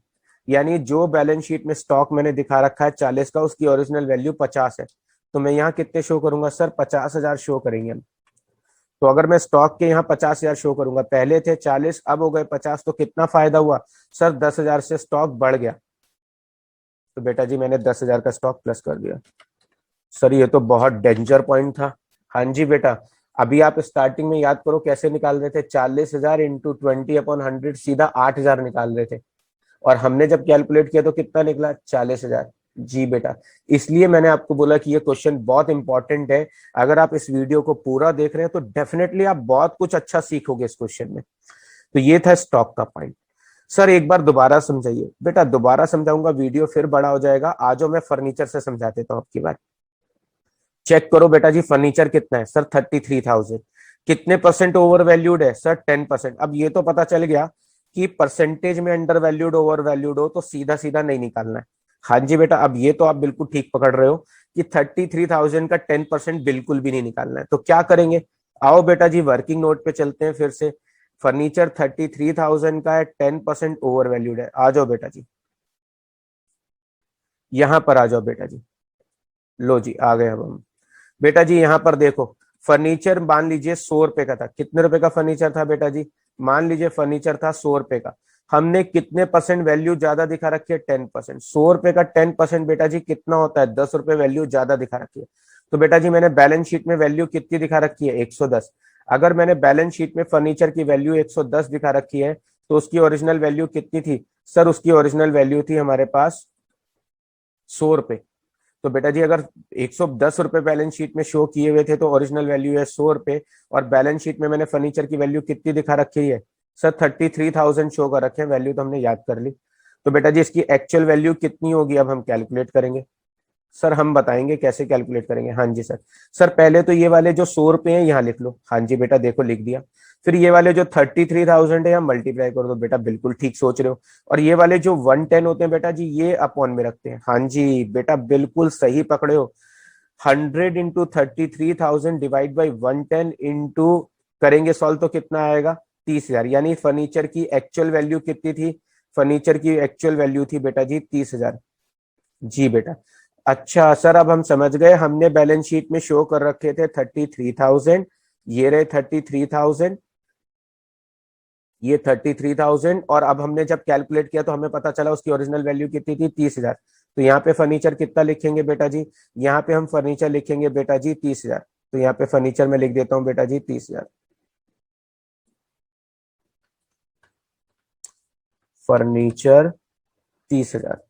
यानी जो बैलेंस शीट में स्टॉक मैंने दिखा रखा है 40 का, उसकी ओरिजिनल वैल्यू 50 है। तो मैं यहाँ कितने शो करूंगा सर? 50,000 शो करेंगे हम। तो अगर मैं स्टॉक के यहाँ 50,000 शो करूंगा, पहले थे 40 अब हो गए 50, तो कितना फायदा हुआ सर? 10,000 से स्टॉक बढ़ गया। तो बेटा जी मैंने 10,000 का स्टॉक प्लस कर दिया। सर ये तो बहुत डेंजर पॉइंट था। हाँ जी बेटा, अभी आप स्टार्टिंग में याद करो कैसे निकाल रहे थे? 40,000 इंटू 20/100, सीधा 8,000 निकाल रहे थे। और हमने जब कैलकुलेट किया तो कितना निकला? 40,000। जी बेटा, इसलिए मैंने आपको बोला कि ये क्वेश्चन बहुत इंपॉर्टेंट है। अगर आप इस वीडियो को पूरा देख रहे हैं तो डेफिनेटली आप बहुत कुछ अच्छा सीखोगे इस क्वेश्चन में। तो ये था स्टॉक का पॉइंट। सर एक बार दोबारा समझाइए। बेटा दोबारा समझाऊंगा वीडियो फिर बड़ा हो जाएगा, आ जाओ मैं फर्नीचर से समझा देता हूँ आपकी बात। चेक करो बेटा जी, फर्नीचर कितना है सर? 33,000। कितने परसेंट ओवर वैल्यूड है सर? 10%। अब ये तो पता चल गया कि परसेंटेज में अंडर वैल्यूड ओवर वैल्यूड हो तो सीधा सीधा नहीं निकालना है। हाँ जी बेटा, अब ये तो आप बिल्कुल ठीक पकड़ रहे हो कि 33,000 का 10% बिल्कुल भी नहीं निकालना है। तो क्या करेंगे? आओ बेटा जी वर्किंग नोट पे चलते हैं फिर से। फर्नीचर 33,000 का है, 10% ओवर वैल्यूड है। आ जाओ बेटा जी, यहां पर आ जाओ बेटा जी। लो जी आ गए अब हम। बेटा जी यहाँ पर देखो, फर्नीचर मान लीजिए 100 रुपए का था। कितने रुपए का फर्नीचर था बेटा जी? मान लीजिए फर्नीचर था 100 रुपए का। हमने कितने परसेंट वैल्यू ज्यादा दिखा रखी है? 10%। 100 रुपए का 10% बेटा जी कितना होता है? 10 रुपए वैल्यू ज्यादा दिखा रखी है। तो बेटा जी मैंने बैलेंस शीट में वैल्यू कितनी दिखा रखी है? 110। अगर मैंने बैलेंस शीट में फर्नीचर की वैल्यू 110 दिखा रखी है तो उसकी ओरिजिनल वैल्यू कितनी थी? सर उसकी ओरिजिनल वैल्यू थी हमारे पास 100 रुपए। तो बेटा जी अगर 110 रुपए बैलेंस शीट में शो किए हुए थे तो ओरिजिनल वैल्यू है 100 रुपए। और बैलेंस शीट में मैंने फर्नीचर की वैल्यू कितनी दिखा रखी है? सर 33,000 शो कर रखे हैं। वैल्यू तो हमने याद कर ली। तो बेटा जी इसकी एक्चुअल वैल्यू कितनी होगी अब हम कैलकुलेट करेंगे। सर हम बताएंगे कैसे कैलकुलेट करेंगे। हाँ जी सर। सर पहले तो ये वाले जो 100 रुपए हैं यहाँ लिख लो। हाँ जी बेटा देखो लिख दिया। फिर ये वाले जो 33,000 है यहाँ मल्टीप्लाई कर दो। बेटा बिल्कुल ठीक सोच रहे हो। और ये वाले जो 110 होते हैं बेटा जी ये अपॉन में रखते हैं। हाँ जी बेटा बिल्कुल सही पकड़े हो। 100 × 33,000 डिवाइड बाई 110 इंटू करेंगे सॉल्व तो कितना आएगा? 30,000। यानी फर्नीचर की एक्चुअल वैल्यू कितनी थी? फर्नीचर की एक्चुअल वैल्यू थी बेटा जी 30,000। जी बेटा। अच्छा सर अब हम समझ गए, हमने बैलेंस शीट में शो कर रखे थे 33,000। ये रहे 33,000, ये 33,000। और अब हमने जब कैलकुलेट किया तो हमें पता चला उसकी ओरिजिनल वैल्यू कितनी थी? 30,000। तो यहाँ पे फर्नीचर कितना लिखेंगे बेटा जी? यहाँ पे हम फर्नीचर लिखेंगे बेटा जी 30,000। तो यहाँ पे फर्नीचर में लिख देता हूँ बेटा जी 30,000। फर्नीचर 30,000।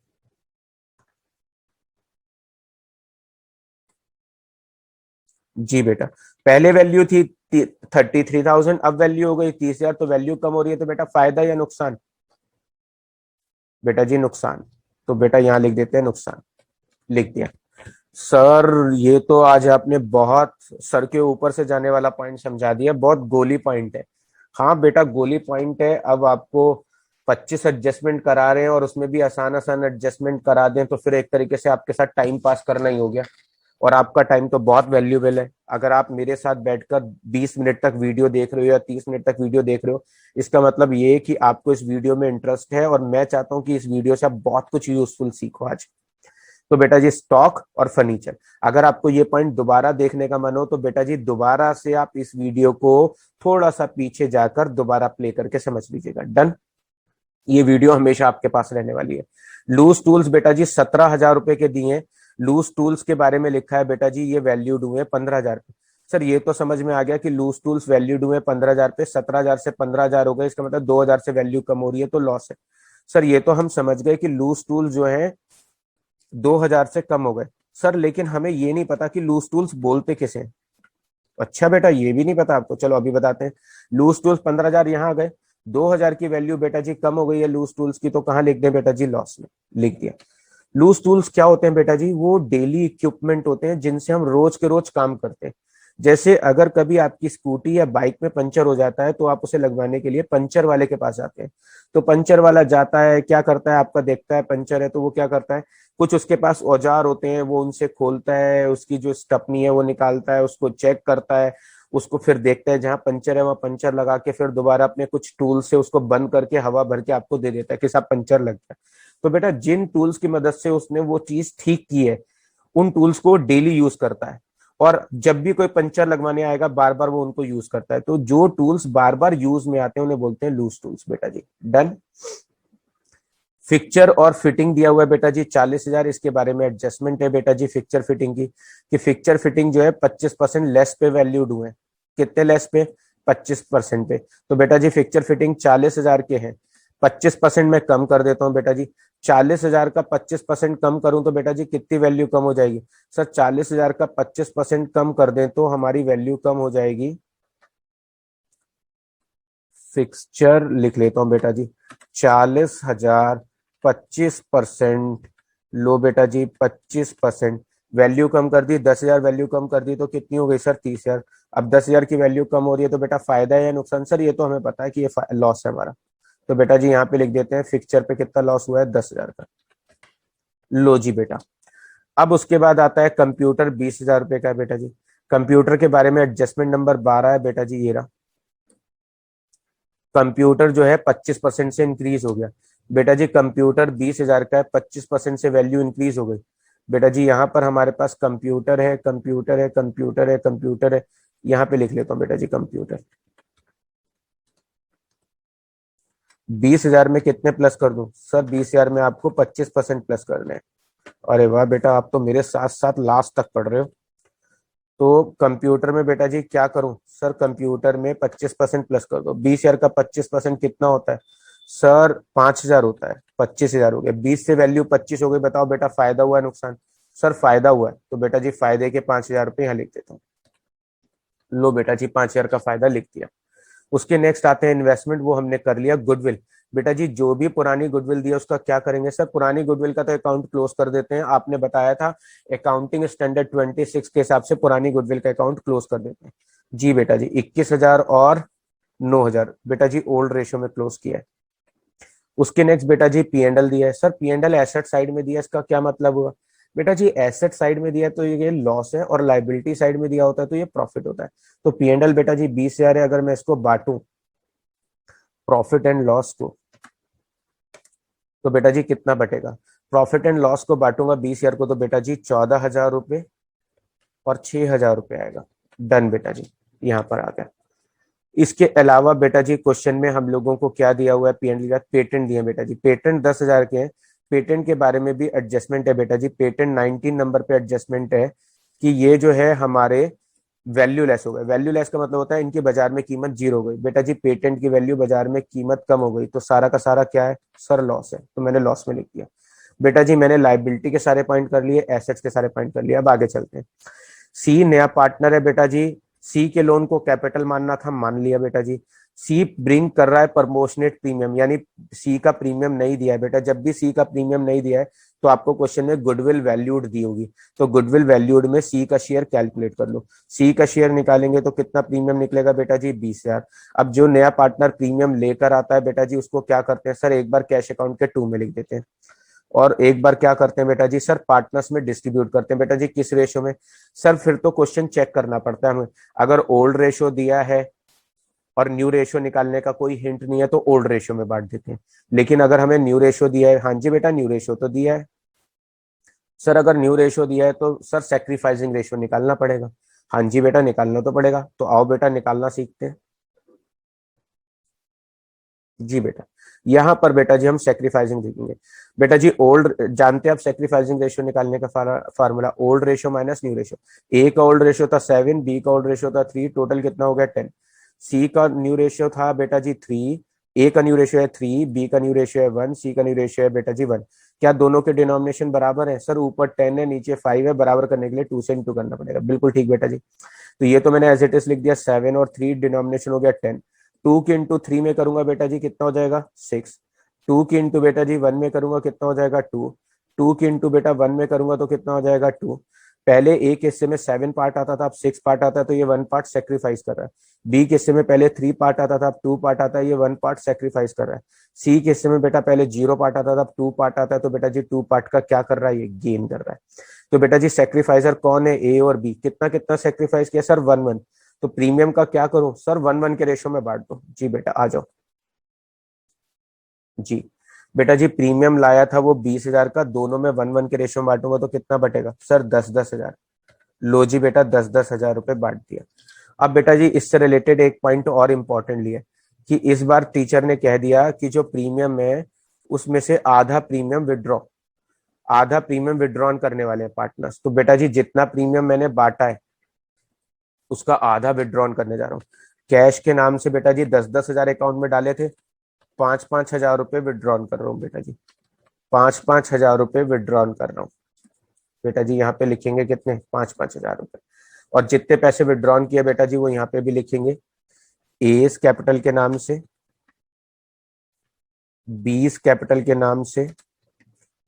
जी बेटा। पहले वैल्यू थी 33,000, अब वैल्यू हो गई 30,000। तो वैल्यू कम हो रही है तो बेटा फायदा या नुकसान? बेटा जी नुकसान। तो बेटा यहाँ लिख देते हैं नुकसान। लिख दिया। सर ये तो आज आपने बहुत सर के ऊपर से जाने वाला पॉइंट समझा दिया, बहुत गोली पॉइंट है। हाँ बेटा गोली पॉइंट है। अब आपको 25 एडजस्टमेंट करा रहे हैं और उसमें भी आसान आसान एडजस्टमेंट करा दें तो फिर एक तरीके से आपके साथ टाइम पास करना ही हो गया। और आपका टाइम तो बहुत वैल्यूएबल है। अगर आप मेरे साथ बैठकर 20 मिनट तक वीडियो देख रहे हो या 30 मिनट तक वीडियो देख रहे हो, इसका मतलब ये है कि आपको इस वीडियो में इंटरेस्ट है और मैं चाहता हूं कि इस वीडियो से आप बहुत कुछ यूजफुल सीखो आज। तो बेटा जी स्टॉक और फर्नीचर, अगर आपको ये पॉइंट दोबारा देखने का मन हो तो बेटा जी दोबारा से आप इस वीडियो को थोड़ा सा पीछे जाकर दोबारा प्ले करके समझ लीजिएगा। डन। ये वीडियो हमेशा आपके पास रहने वाली है। लूज टूल्स बेटा जी 17,000 रुपए के दिए। लूज टूल्स के बारे में लिखा है बेटा जी ये वैल्यूड हुए 15,000 पे। सर ये तो समझ में आ गया कि लूज टूल्स वैल्यूड हुए 15,000 पे। 17,000 से 15,000 हो गए, इसका मतलब 2,000 से वैल्यू कम हो रही है तो लॉस है। सर ये तो हम समझ गए कि लूज टूल जो है 2,000 से कम हो गए। सर लेकिन हमें ये नहीं पता कि लूज टूल्स बोलते किसे हैं। अच्छा बेटा ये भी नहीं पता आपको, चलो अभी बताते हैं। लूज टूल्स 15,000 यहाँ आ गए। 2,000 की वैल्यू बेटा जी कम हो गई है लूज टूल्स की, तो कहाँ लिख दें बेटा जी? लॉस में लिख दिया। लूज टूल्स क्या होते हैं बेटा जी? वो डेली इक्विपमेंट होते हैं जिनसे हम रोज के रोज काम करते हैं। जैसे अगर कभी आपकी स्कूटी या बाइक में पंचर हो जाता है तो आप उसे लगवाने के लिए पंचर वाले के पास जाते हैं। तो पंचर वाला जाता है, क्या करता है? आपका देखता है पंचर है तो वो क्या करता है, कुछ उसके पास औजार होते हैं वो उनसे खोलता है, उसकी जो स्टपनी है वो निकालता है, उसको चेक करता है, उसको फिर देखता है जहां पंचर है वहां पंचर लगा के फिर दोबारा अपने कुछ टूल से उसको बंद करके हवा भर के आपको दे देता है कि साहब पंचर लग गया। तो बेटा जिन टूल्स की मदद से उसने वो चीज ठीक की है उन टूल्स को डेली यूज करता है। और जब भी कोई पंचर लगवाने आएगा बार बार वो उनको यूज करता है। तो जो टूल्स बार बार यूज में आते हैं उन्हें बोलते हैं लूज टूल्स बेटा जी। डन। फिक्चर और फिटिंग दिया हुआ है बेटा जी 40,000। इसके बारे में एडजस्टमेंट है बेटा जी फिक्चर फिटिंग की, कि फिक्चर फिटिंग जो है 25% लेस पे वैल्यूड हुए। कितने लेस पे? 25% पे। तो बेटा जी फिक्चर फिटिंग 40,000 के हैं, 25% में कम कर देता हूँ बेटा जी। 40,000 का 25% कम करूं तो बेटा जी कितनी वैल्यू कम हो जाएगी? सर 40,000 का 25% कम कर दें तो हमारी वैल्यू कम हो जाएगी। फिक्सचर लिख लेता हूं बेटा जी। 40,000, 25%। लो बेटा जी 25%। वैल्यू कम कर दी, 10,000 वैल्यू कम कर दी तो कितनी हो गई सर 30,000। अब 10,000 की वैल्यू कम हो रही है तो बेटा फायदा है या नुकसान सर, ये तो हमें पता है कि ये लॉस है हमारा। तो बेटा जी यहाँ पे लिख देते हैं फिक्चर पे कितना लॉस हुआ है 10,000 का। लो जी बेटा, अब उसके बाद आता है कंप्यूटर 20,000 रुपए का है बेटा जी। कंप्यूटर के बारे में एडजस्टमेंट नंबर 12 है बेटा जी, ये रहा। कंप्यूटर जो है 25% से इंक्रीज हो गया बेटा जी। कंप्यूटर 20,000 का है, 25% से वैल्यू इंक्रीज हो गई बेटा जी। यहाँ पर हमारे पास कंप्यूटर है, कंप्यूटर है, कंप्यूटर है, कंप्यूटर है। यहाँ पे लिख लेता हूँ बेटा जी कंप्यूटर। 20,000 में कितने प्लस कर दूं सर? 20,000 में आपको 25% प्लस करने हैं। अरे वाह बेटा, आप तो मेरे साथ साथ लास्ट तक पढ़ रहे हो। तो कंप्यूटर में बेटा जी क्या करूं सर? कंप्यूटर में 25% प्लस कर दो। 20,000 का 25% कितना होता है सर? 5,000 होता है। 25,000 हो गया, 20 से वैल्यू 25 हो गई। बताओ बेटा फायदा हुआ है नुकसान? सर फायदा हुआ है, तो बेटा जी फायदे के 5,000 रुपये यहाँ लिख देता हूँ। लो बेटा जी 5,000 का फायदा लिख दिया। उसके नेक्स्ट आते हैं इन्वेस्टमेंट, वो हमने कर लिया। गुडविल बेटा जी, जो भी पुरानी गुडविल दी है उसका क्या करेंगे सर? पुरानी गुडविल का तो अकाउंट क्लोज कर देते हैं। आपने बताया था अकाउंटिंग स्टैंडर्ड 26 के हिसाब से पुरानी गुडविल का अकाउंट क्लोज कर देते हैं। जी बेटा जी 21,000 और 9,000 बेटा जी ओल्ड रेशियो में क्लोज किया है। उसके नेक्स्ट बेटा जी पी एंडल दिया है। Sir P and L asset side में दिया है, इसका क्या मतलब हुआ? बेटा जी एसेट साइड में दिया है तो ये लॉस है, और लाइबिलिटी साइड में दिया होता है तो ये प्रॉफिट होता है। तो पी एंडल बेटा जी 20,000 है, अगर मैं इसको बांटू प्रॉफिट एंड लॉस को, तो बेटा जी कितना बटेगा? प्रॉफिट एंड लॉस को बांटूंगा 20,000 को तो बेटा जी 14,000 रुपये और 6,000 रुपये आएगा। डन बेटा जी, यहाँ पर आ गया। इसके अलावा बेटा जी क्वेश्चन में हम लोगों को क्या दिया हुआ है? पीएनडी का पेटेंट दिए बेटा जी। पेटेंट 10,000 के हैं। पेटेंट के बारे में भी एडजस्टमेंट है बेटा जी। पेटेंट 19 नंबर पे एडजस्टमेंट है कि ये जो है हमारे वैल्यू लेस हो गए। वैल्यू लेस का मतलब होता है इनकी बाजार में कीमत जीरो हो गई। बेटा जी पेटेंट की वैल्यू बाजार में कीमत कम हो गई तो सारा का सारा क्या है सर? लॉस है, तो मैंने लॉस में लिख दिया। बेटा जी मैंने लाइबिलिटी के सारे पॉइंट कर लिए, एसेट्स के सारे पॉइंट कर लिए। अब आगे चलते हैं। सी नया पार्टनर है बेटा जी। सी के लोन को कैपिटल मानना था, मान लिया बेटा जी। सी ब्रिंग कर रहा है प्रमोशनेट प्रीमियम, यानी सी का प्रीमियम नहीं दिया है बेटा। जब भी सी का प्रीमियम नहीं दिया है तो आपको क्वेश्चन में गुडविल वैल्यूड दी होगी, तो गुडविल वैल्यूड में सी का शेयर कैलकुलेट कर लो। सी का शेयर निकालेंगे तो कितना प्रीमियम निकलेगा बेटा जी? 20,000। अब जो नया पार्टनर प्रीमियम लेकर आता है बेटा जी उसको क्या करते हैं सर? एक बार कैश अकाउंट के टू में लिख देते हैं, और एक बार क्या करते हैं बेटा जी सर? पार्टनर्स में डिस्ट्रीब्यूट करते हैं बेटा जी। किस रेशो में सर? फिर तो क्वेश्चन चेक करना पड़ता है हमें। अगर ओल्ड रेशो दिया है और न्यू रेशो निकालने का कोई हिंट नहीं है तो ओल्ड रेशो में बांट देते हैं। लेकिन अगर हमें न्यू रेशो दिया है, हाँ जी बेटा न्यू रेशो तो दिया है सर। अगर न्यू रेशो दिया है तो सर सेक्रीफाइसिंग रेशो निकालना पड़ेगा। हाँ जी बेटा निकालना तो पड़ेगा, तो आओ बेटा निकालना सीखते हैं। जी बेटा, यहाँ पर बेटा जी हम सेक्रीफाइसिंग देखेंगे। बेटा जी ओल्ड जानते हैं आप सेक्रीफाइसिंग रेशियो निकालने का formula? Old ratio minus new ratio. A का ओल्ड रेशियो था 7, बी का ओल्ड रेशियो था 3, टोटल कितना हो गया 10। सी का न्यू रेशियो था बेटा जी 3, ए का न्यू रेशियो है 3, बी का न्यू रेशियो है 1, सी का न्यू रेशियो है बेटा जी 1। क्या दोनों के डिनोमिनेशन बराबर है सर? ऊपर 10 है नीचे 5 है, बराबर करने के लिए 2 से इंटू करना पड़ेगा। बिल्कुल ठीक बेटा जी। तो ये तो मैंने एज इट इज लिख दिया 7 और 3, डिनोमिनेशन हो गया 10। 2 की इंटू 3 में करूंगा बेटा जी कितना हो जाएगा 6। 2 की इंटू बेटा जी 1 में करूंगा कितना हो जाएगा 2। 2 की इंटू बेटा 1 में करूंगा तो कितना हो जाएगा 2। पहले एक हिस्से में 7 पार्ट आता था, अब 6 पार्ट आता है, तो ये 1 पार्ट सेक्रीफाइस कर रहा है। बी के हिस्से में पहले 3 पार्ट आता था, अब 2 पार्ट आता है, ये 1 पार्ट सेक्रीफाइस कर रहा है। सी के हिस्से में बेटा पहले 0 पार्ट आता था, अब 2 पार्ट आता है, तो बेटा जी 2 पार्ट का क्या कर रहा है? ये गेन कर रहा है। तो बेटा जी सेक्रीफाइसर कौन है? ए और बी। कितना कितना सेक्रीफाइस किया सर? 1-1। तो प्रीमियम का क्या करूं सर? 1-1 के रेशो में बांट दो। जी बेटा आ जाओ। जी बेटा जी प्रीमियम लाया था वो 20,000 का, दोनों में 1-1 के रेशो में बांटूंगा तो कितना बटेगा सर? 10-10,000। लो जी बेटा 10-10,000 रुपए बांट दिया। अब बेटा जी इससे रिलेटेड एक पॉइंट और इम्पोर्टेंट लिया कि इस बार टीचर ने कह दिया कि जो प्रीमियम है उसमें से आधा प्रीमियम विड्रॉ, आधा प्रीमियम विड्रॉन करने वाले हैं पार्टनर्स। तो बेटा जी जितना प्रीमियम मैंने बांटा है उसका आधा विड्रॉन करने जा रहा हूँ। कैश के नाम से बेटा जी 10-10,000 अकाउंट में डाले थे, 5-5 हजार रुपए विड्रॉन कर रहा हूँ बेटा जी। 5-5 हजार रुपए विड्रॉन कर रहा हूँ बेटा जी। यहाँ पे लिखेंगे कितने? 5-5 हजार रुपए। और जितने पैसे विड्रॉन किए बेटा जी वो यहाँ पे भी लिखेंगे एस कैपिटल के नाम से, 20 कैपिटल के नाम से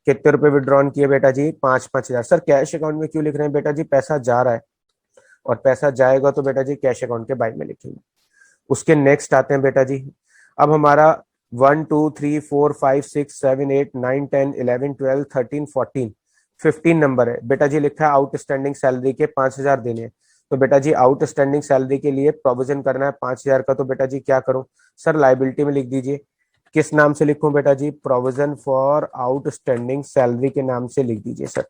कितने रुपए विड्रॉन किए बेटा जी? 5-5 हजार। सर कैश अकाउंट में क्यों लिख रहे हैं बेटा जी? पैसा जा रहा है और पैसा जाएगा तो बेटा जी कैश अकाउंट के बाई में लिखेंगे। उसके नेक्स्ट आते हैं बेटा जी। अब हमारा 1 2 3 4 5 6 7 8 9 10 11 12 13 14 15 नंबर है बेटा जी। लिखा है आउटस्टैंडिंग सैलरी के 5 हजार देने हैं। तो बेटा जी आउटस्टैंडिंग सैलरी के लिए प्रोविजन करना है 5 हजार का। तो बेटा जी क्या करूं? सर लाइबिलिटी में लिख दीजिए। किस नाम से लिखूं बेटा जी? प्रोविजन फॉर आउटस्टैंडिंग सैलरी के नाम से लिख दीजिए सर।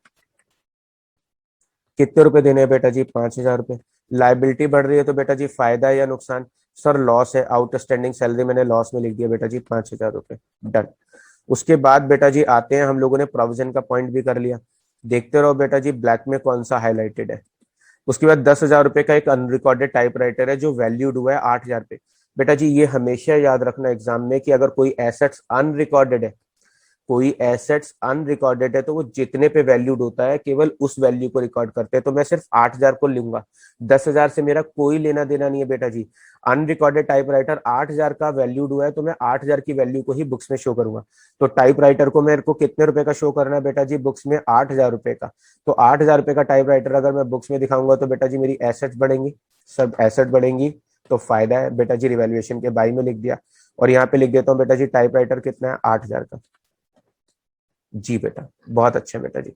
कितने रुपए देने हैं बेटा जी? 5 हजार रुपए। लाइबिलिटी बढ़ रही है तो बेटा जी फायदा है या नुकसान? सर लॉस है। आउटस्टैंडिंग सैलरी मैंने लॉस में लिख दिया बेटा जी 5 हजार रुपए। डन। उसके बाद बेटा जी आते हैं, हम लोगों ने प्रोविजन का पॉइंट भी कर लिया। देखते रहो बेटा जी ब्लैक में कौन सा हाईलाइटेड है। उसके बाद 10 हजार रुपए का एक अनरिकॉर्डेड टाइपराइटर है जो वैल्यूड हुआ है 8 हजार पे। बेटा जी ये हमेशा याद रखना एग्जाम में कि अगर कोई एसेट्स अनरिकॉर्डेड है, कोई एसेट्स अनरिकॉर्डेड है, तो वो जितने पे वैल्यूड होता है केवल उस वैल्यू को रिकॉर्ड करते हैं। तो मैं सिर्फ 8 हजार को लूंगा। 10 हजार से मेरा कोई लेना देना नहीं है बेटा जी। अनरिकॉर्डेड टाइपराइटर 8 हजार का वैल्यूड हुआ है तो मैं 8 हजार की वैल्यू को ही बुक्स में शो करूंगा। तो टाइपराइटर को मेरे को कितने रुपए का शो करना है बेटा जी? बुक्स में 8 हजार रुपए का। तो 8 हजार रुपए का टाइपराइटर अगर मैं बुक्स में दिखाऊंगा तो बेटा जी मेरी एसेट्स बढ़ेंगी। सब एसेट बढ़ेंगी तो फायदा है बेटा जी। रिवैल्यूएशन के बाई में लिख दिया। और यहाँ पे लिख देता हूँ बेटा जी टाइपराइटर कितना है? 8 हजार का। जी बेटा बहुत अच्छा बेटा जी।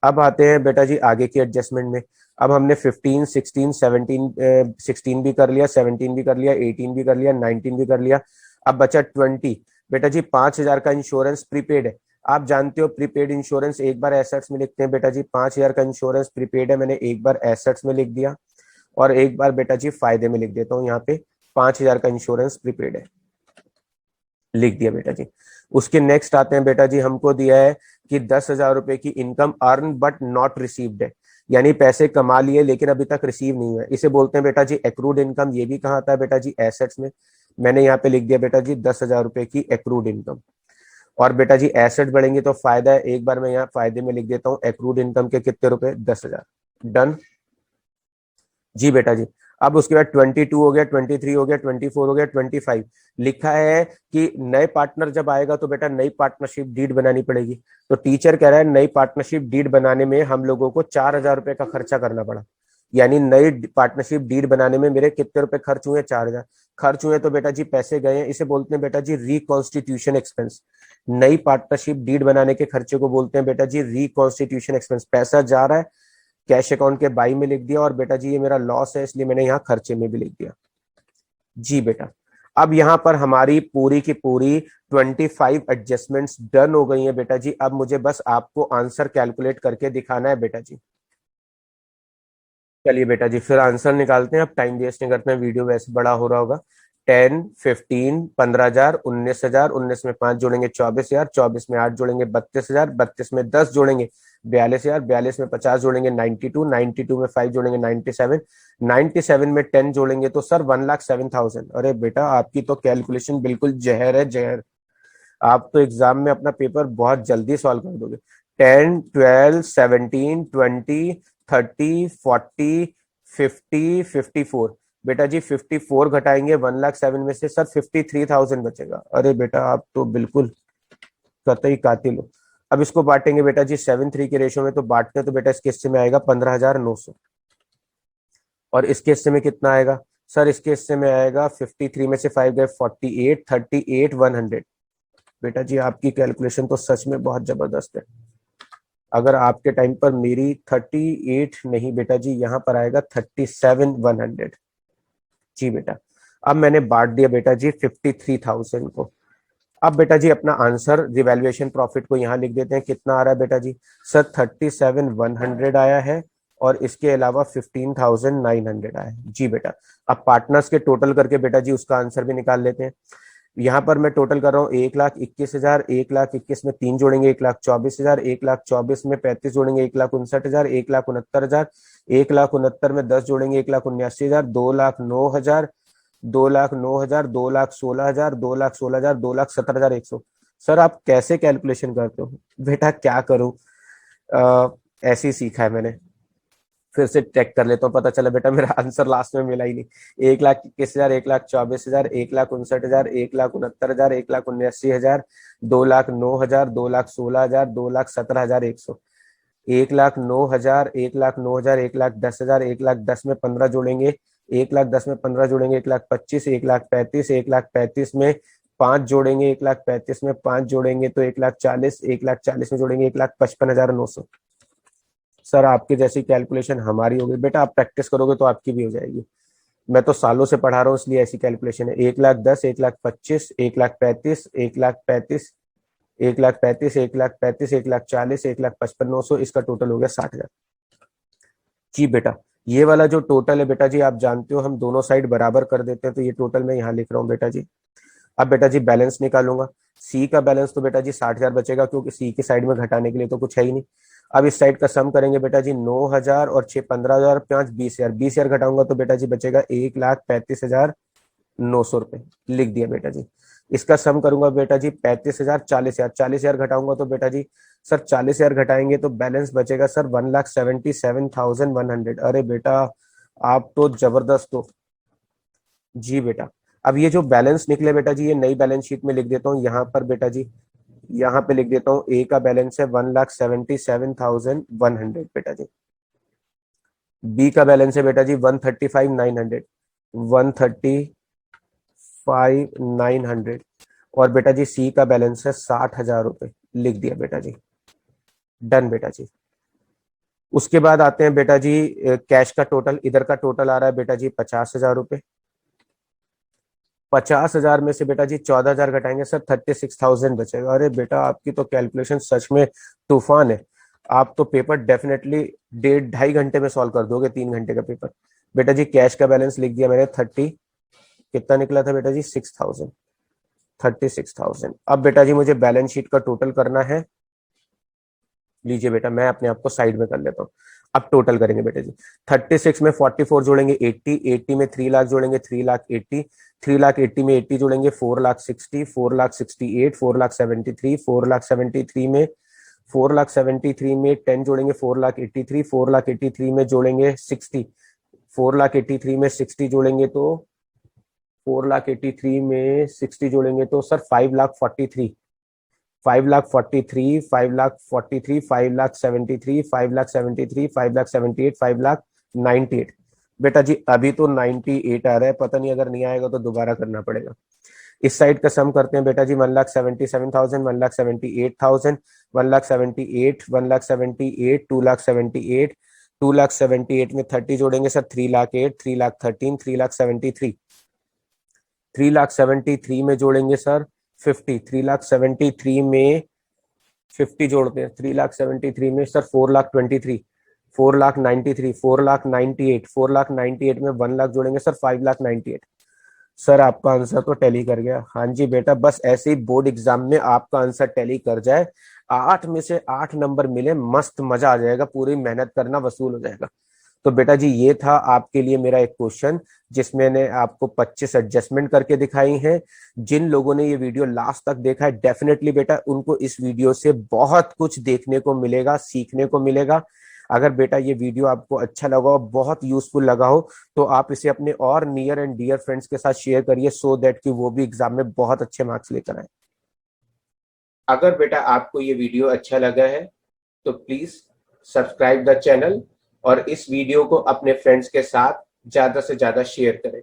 अब आते हैं बेटा जी आगे की एडजस्टमेंट में। अब हमने 15 16 17 16 भी कर लिया, 17 भी कर लिया, 18 भी कर लिया, 19 भी कर लिया। अब बचा 20। बेटा जी 5 हजार का इंश्योरेंस प्रीपेड है। आप जानते हो प्रीपेड इंश्योरेंस एक बार एसेट्स में लिखते हैं बेटा जी। 5 हजार का इंश्योरेंस प्रीपेड है, मैंने एक बार एसेट्स में लिख दिया और एक बार बेटा जी फायदे में लिख देता हूँ। यहाँ पे 5 हजार का इंश्योरेंस प्रीपेड है, लिख दिया बेटा जी। उसके नेक्स्ट आते हैं बेटा जी, हमको दिया है कि 10 हजार रुपए की income earn but not received है, यानी पैसे कमा लिए लेकिन अभी तक रिसीव नहीं हुए। इसे बोलते हैं बेटा जी एक्रूड इनकम। ये भी कहाँ आता है बेटा जी? एसेट्स में। मैंने यहाँ पे लिख दिया बेटा जी 10 हजार रुपए की एक्रूड इनकम। और बेटा जी एसेट बढ़ेंगे तो फायदा है, एक बार मैं यहाँ फायदे में लिख देता हूँ एक्रूड इनकम के कितने रुपए? 10 हजार। डन। जी बेटा जी। अब उसके बाद 22 हो गया, 23 हो गया, 24 हो गया, 25 लिखा है कि नए पार्टनर जब आएगा तो बेटा नई पार्टनरशिप डीड बनानी पड़ेगी। तो टीचर कह रहा है नई पार्टनरशिप डीड बनाने में हम लोगों को 4 हजार रुपए का खर्चा करना पड़ा। यानी नई पार्टनरशिप डीड बनाने में मेरे कितने रुपए खर्च हुए? 4 हजार खर्च हुए। तो बेटा जी पैसे गए हैं, इसे बोलते हैं बेटा जी रिकॉन्स्टिट्यूशन एक्सपेंस। नई पार्टनरशिप डीड बनाने के खर्चे को बोलते हैं बेटा जी रिकॉन्स्टिट्यूशन एक्सपेंस। पैसा जा रहा है, कैश अकाउंट के बाई में लिख दिया और बेटा जी ये मेरा लॉस है इसलिए मैंने यहाँ खर्चे में भी लिख दिया। जी बेटा। अब यहाँ पर हमारी पूरी की पूरी 25 एडजस्टमेंट्स डन हो गई हैं बेटा जी। अब मुझे बस आपको आंसर कैलकुलेट करके दिखाना है बेटा जी। चलिए बेटा जी फिर आंसर निकालते हैं। अब टाइम वेस्ट नहीं करते हैं, वीडियो वैसे बड़ा हो रहा होगा। 10 15 15 हजार, 19 हजार, 19 में 5 जोड़ेंगे 24 हजार, 24 में 8 जोड़ेंगे 32 हजार, 32 में 10 जोड़ेंगे 42 हजार, 42 में 50 जोड़ेंगे 92, 92 में 5 जोड़ेंगे 97, 97 में 10 जोड़ेंगे तो सर 1,07,000। अरे बेटा आपकी तो कैलकुलेशन बिल्कुल जहर है जहर। आप तो एग्जाम में अपना पेपर बहुत जल्दी सॉल्व कर दोगे। 10 12 17 20 30 40 50 54। बेटा जी 54 घटाएंगे 1,07,000 में से सर 53,000 बचेगा। अरे बेटा आप तो बिल्कुल कतई कातिल हो। अब इसको बांटेंगे बेटा जी 7-3 के रेशो में, तो बांटते हैं तो बेटा इसके हिस्से में आएगा 15,900। और इसके हिस्से में कितना आएगा? सर इसके हिस्से में आएगा 53 में से 5 गए 48, 38 100। बेटा जी आपकी कैलकुलेशन तो सच में बहुत जबरदस्त है। अगर आपके टाइम पर मेरी 38 नहीं बेटा जी, यहाँ पर आएगा 37,100। जी बेटा। अब मैंने बांट दिया बेटा जी 53,000 को। अब बेटा जी अपना आंसर रिवैल्यूएशन प्रॉफिट को यहाँ लिख देते हैं। कितना आ रहा है बेटा जी? सर 37,100 आया है और इसके अलावा 15,900 आया है। जी बेटा। अब पार्टनर्स के टोटल करके बेटा जी उसका आंसर भी निकाल लेते हैं। यहाँ पर मैं टोटल कर रहा हूँ 1,21,000, 1,21,000 में 3 जोड़ेंगे 1,24,000, 1,24,000 में 35 जोड़ेंगे 1,69,000, 1,69,000, 1,69,000 में 10 जोड़ेंगे 1,79,000, 2,09,000, 2,09,000, 2,16,000, 2,16,000, 2,17,100। सर आप कैसे कैलकुलेशन करते हो? बेटा क्या करूं, ऐसे ही सीखा है मैंने। फिर से चेक कर लेता हूँ, पता चला बेटा मेरा आंसर लास्ट में मिला ही नहीं। 1,21,000, 1,24,000, 1,59,000, 1,69,000, 1,79,000, 2,09,000, 2,16,000, 2,17,100, 1,09,000, 1,09,000, 1,10,000, 1,10,000 में 15 जोड़ेंगे, 1,10,000 में 15 जोड़ेंगे 1,25,000, 1,35,000, 1,35,000 में 5 जोड़ेंगे, 1,35,000 में 5 जोड़ेंगे तो 1,40,000, 1,40,000 में जोड़ेंगे 1,55,900। सर आपकी जैसी कैलकुलेशन हमारी होगी बेटा, आप प्रैक्टिस करोगे तो आपकी भी हो जाएगी। मैं तो सालों से पढ़ा रहा हूँ इसलिए ऐसी कैलकुलेशन है। 1,10,000, 1,25,000, 1,35,000, 1,35,000, 1,35,000, 1,35,000, 1,40,000, 1,55,900, इसका टोटल हो गया 60,000। जी बेटा, ये वाला जो टोटल है बेटा जी, आप जानते हो हम दोनों साइड बराबर कर देते हैं, तो ये टोटल मैं यहाँ लिख रहा हूँ बेटा जी। अब बेटा जी बैलेंस निकालूंगा। सी का बैलेंस तो बेटा जी 60,000 बचेगा, क्योंकि सी की साइड में घटाने के लिए तो कुछ है ही नहीं। अब इस साइड का सम करेंगे बेटा जी, 9,000 और 6 15,000, 5 20,000, 20,000 घटाऊंगा तो बेटा जी बचेगा 1,35,900 रुपए। लिख दिया बेटा जी। इसका सम करूंगा बेटा जी 35,000, 40,000, 40,000 घटाऊंगा तो बेटा जी सर 40,000 घटाएंगे तो बैलेंस बचेगा सर 1,77,100। अरे बेटा आप तो जबरदस्त हो। जी बेटा, अब ये जो बैलेंस निकले बेटा जी, ये नई बैलेंस शीट में लिख देता हूँ यहाँ पर बेटा जी। यहाँ पे लिख देता हूँ ए का बैलेंस है 1,77,100 बेटा जी। बी का बैलेंस है बेटा जी 1,35,900, 1,35,900। और बेटा जी सी का बैलेंस है 60,000 रुपए। लिख दिया बेटा जी। डन बेटा जी। उसके बाद आते हैं बेटा जी कैश का टोटल। इधर का टोटल आ रहा है बेटा जी 50,000 रुपए। 50,000 में से बेटा जी 14,000 घटाएंगे सर 36,000 बचेगा। अरे बेटा आपकी तो कैलकुलेशन सच में तूफान है। आप तो पेपर डेफिनेटली 1.5-2.5 घंटे में सॉल्व कर दोगे, 3 घंटे का पेपर। बेटा जी कैश का बैलेंस लिख दिया मैंने 30, कितना निकला था बेटा जी 6,000, 36,000। अब बेटा जी मुझे बैलेंस शीट का टोटल करना है। लीजिए बेटा मैं अपने आप को साइड में कर लेता हूँ। अब टोटल करेंगे बेटा जी। 36 में 44 जोड़ेंगे 80, 80 में 3 लाख जोड़ेंगे 3,80,000, 3,80,000 में 80 जोड़ेंगे 4,60,000, 4,68,000, 4,73,000, 4,73,000 में 4,73,000 में 10 जोड़ेंगे 4,83,000, 4,83,000 में जोड़ेंगे 60, 4,83,000 में 60 जोड़ेंगे तो 4,83,000 में 60 जोड़ेंगे तो सर 5,43,000, 5,43,000, 5,43,000, 5,73,000, 5,73,000, 5,78,000, 5,98,000। बेटा जी अभी तो 98 आ रहा है, पता नहीं अगर नहीं आएगा तो दोबारा करना पड़ेगा। इस साइड का सम करते हैं बेटा जी 1,77,000, 1,78,000, 1,78,000, 1,78,000, 2,78,000, 2,78,000 में 30 जोड़ेंगे सर 3,08,000, 3,13,000, 3,73,000, 3,73,000 में जोड़ेंगे सर 50, 3,73,000 में 50 जोड़ते हैं, 3,73,000 में सर 4,23,000, 4,93,000, 4,98,000, 4,98,000 में 1 लाख जोड़ेंगे सर 5,98,000। सर आपका आंसर तो टैली कर गया। हाँ जी बेटा, बस ऐसे ही बोर्ड एग्जाम में आपका आंसर टैली कर जाए, 8 में से 8 नंबर मिले, मस्त मजा आ जाएगा, पूरी मेहनत करना वसूल हो जाएगा। तो बेटा जी ये था आपके लिए मेरा एक क्वेश्चन, जिसमें मैंने आपको 25 एडजस्टमेंट करके दिखाई हैं। जिन लोगों ने ये वीडियो लास्ट तक देखा है डेफिनेटली बेटा उनको इस वीडियो से बहुत कुछ देखने को मिलेगा, सीखने को मिलेगा। अगर बेटा ये वीडियो आपको अच्छा लगा हो, बहुत यूजफुल लगा हो, तो आप इसे अपने और नियर एंड डियर फ्रेंड्स के साथ शेयर करिए, सो दैट कि वो भी एग्जाम में बहुत अच्छे मार्क्स लेकर आए। अगर बेटा आपको ये वीडियो अच्छा लगा है तो प्लीज सब्सक्राइब द चैनल और इस वीडियो को अपने फ्रेंड्स के साथ ज्यादा से ज्यादा शेयर करें।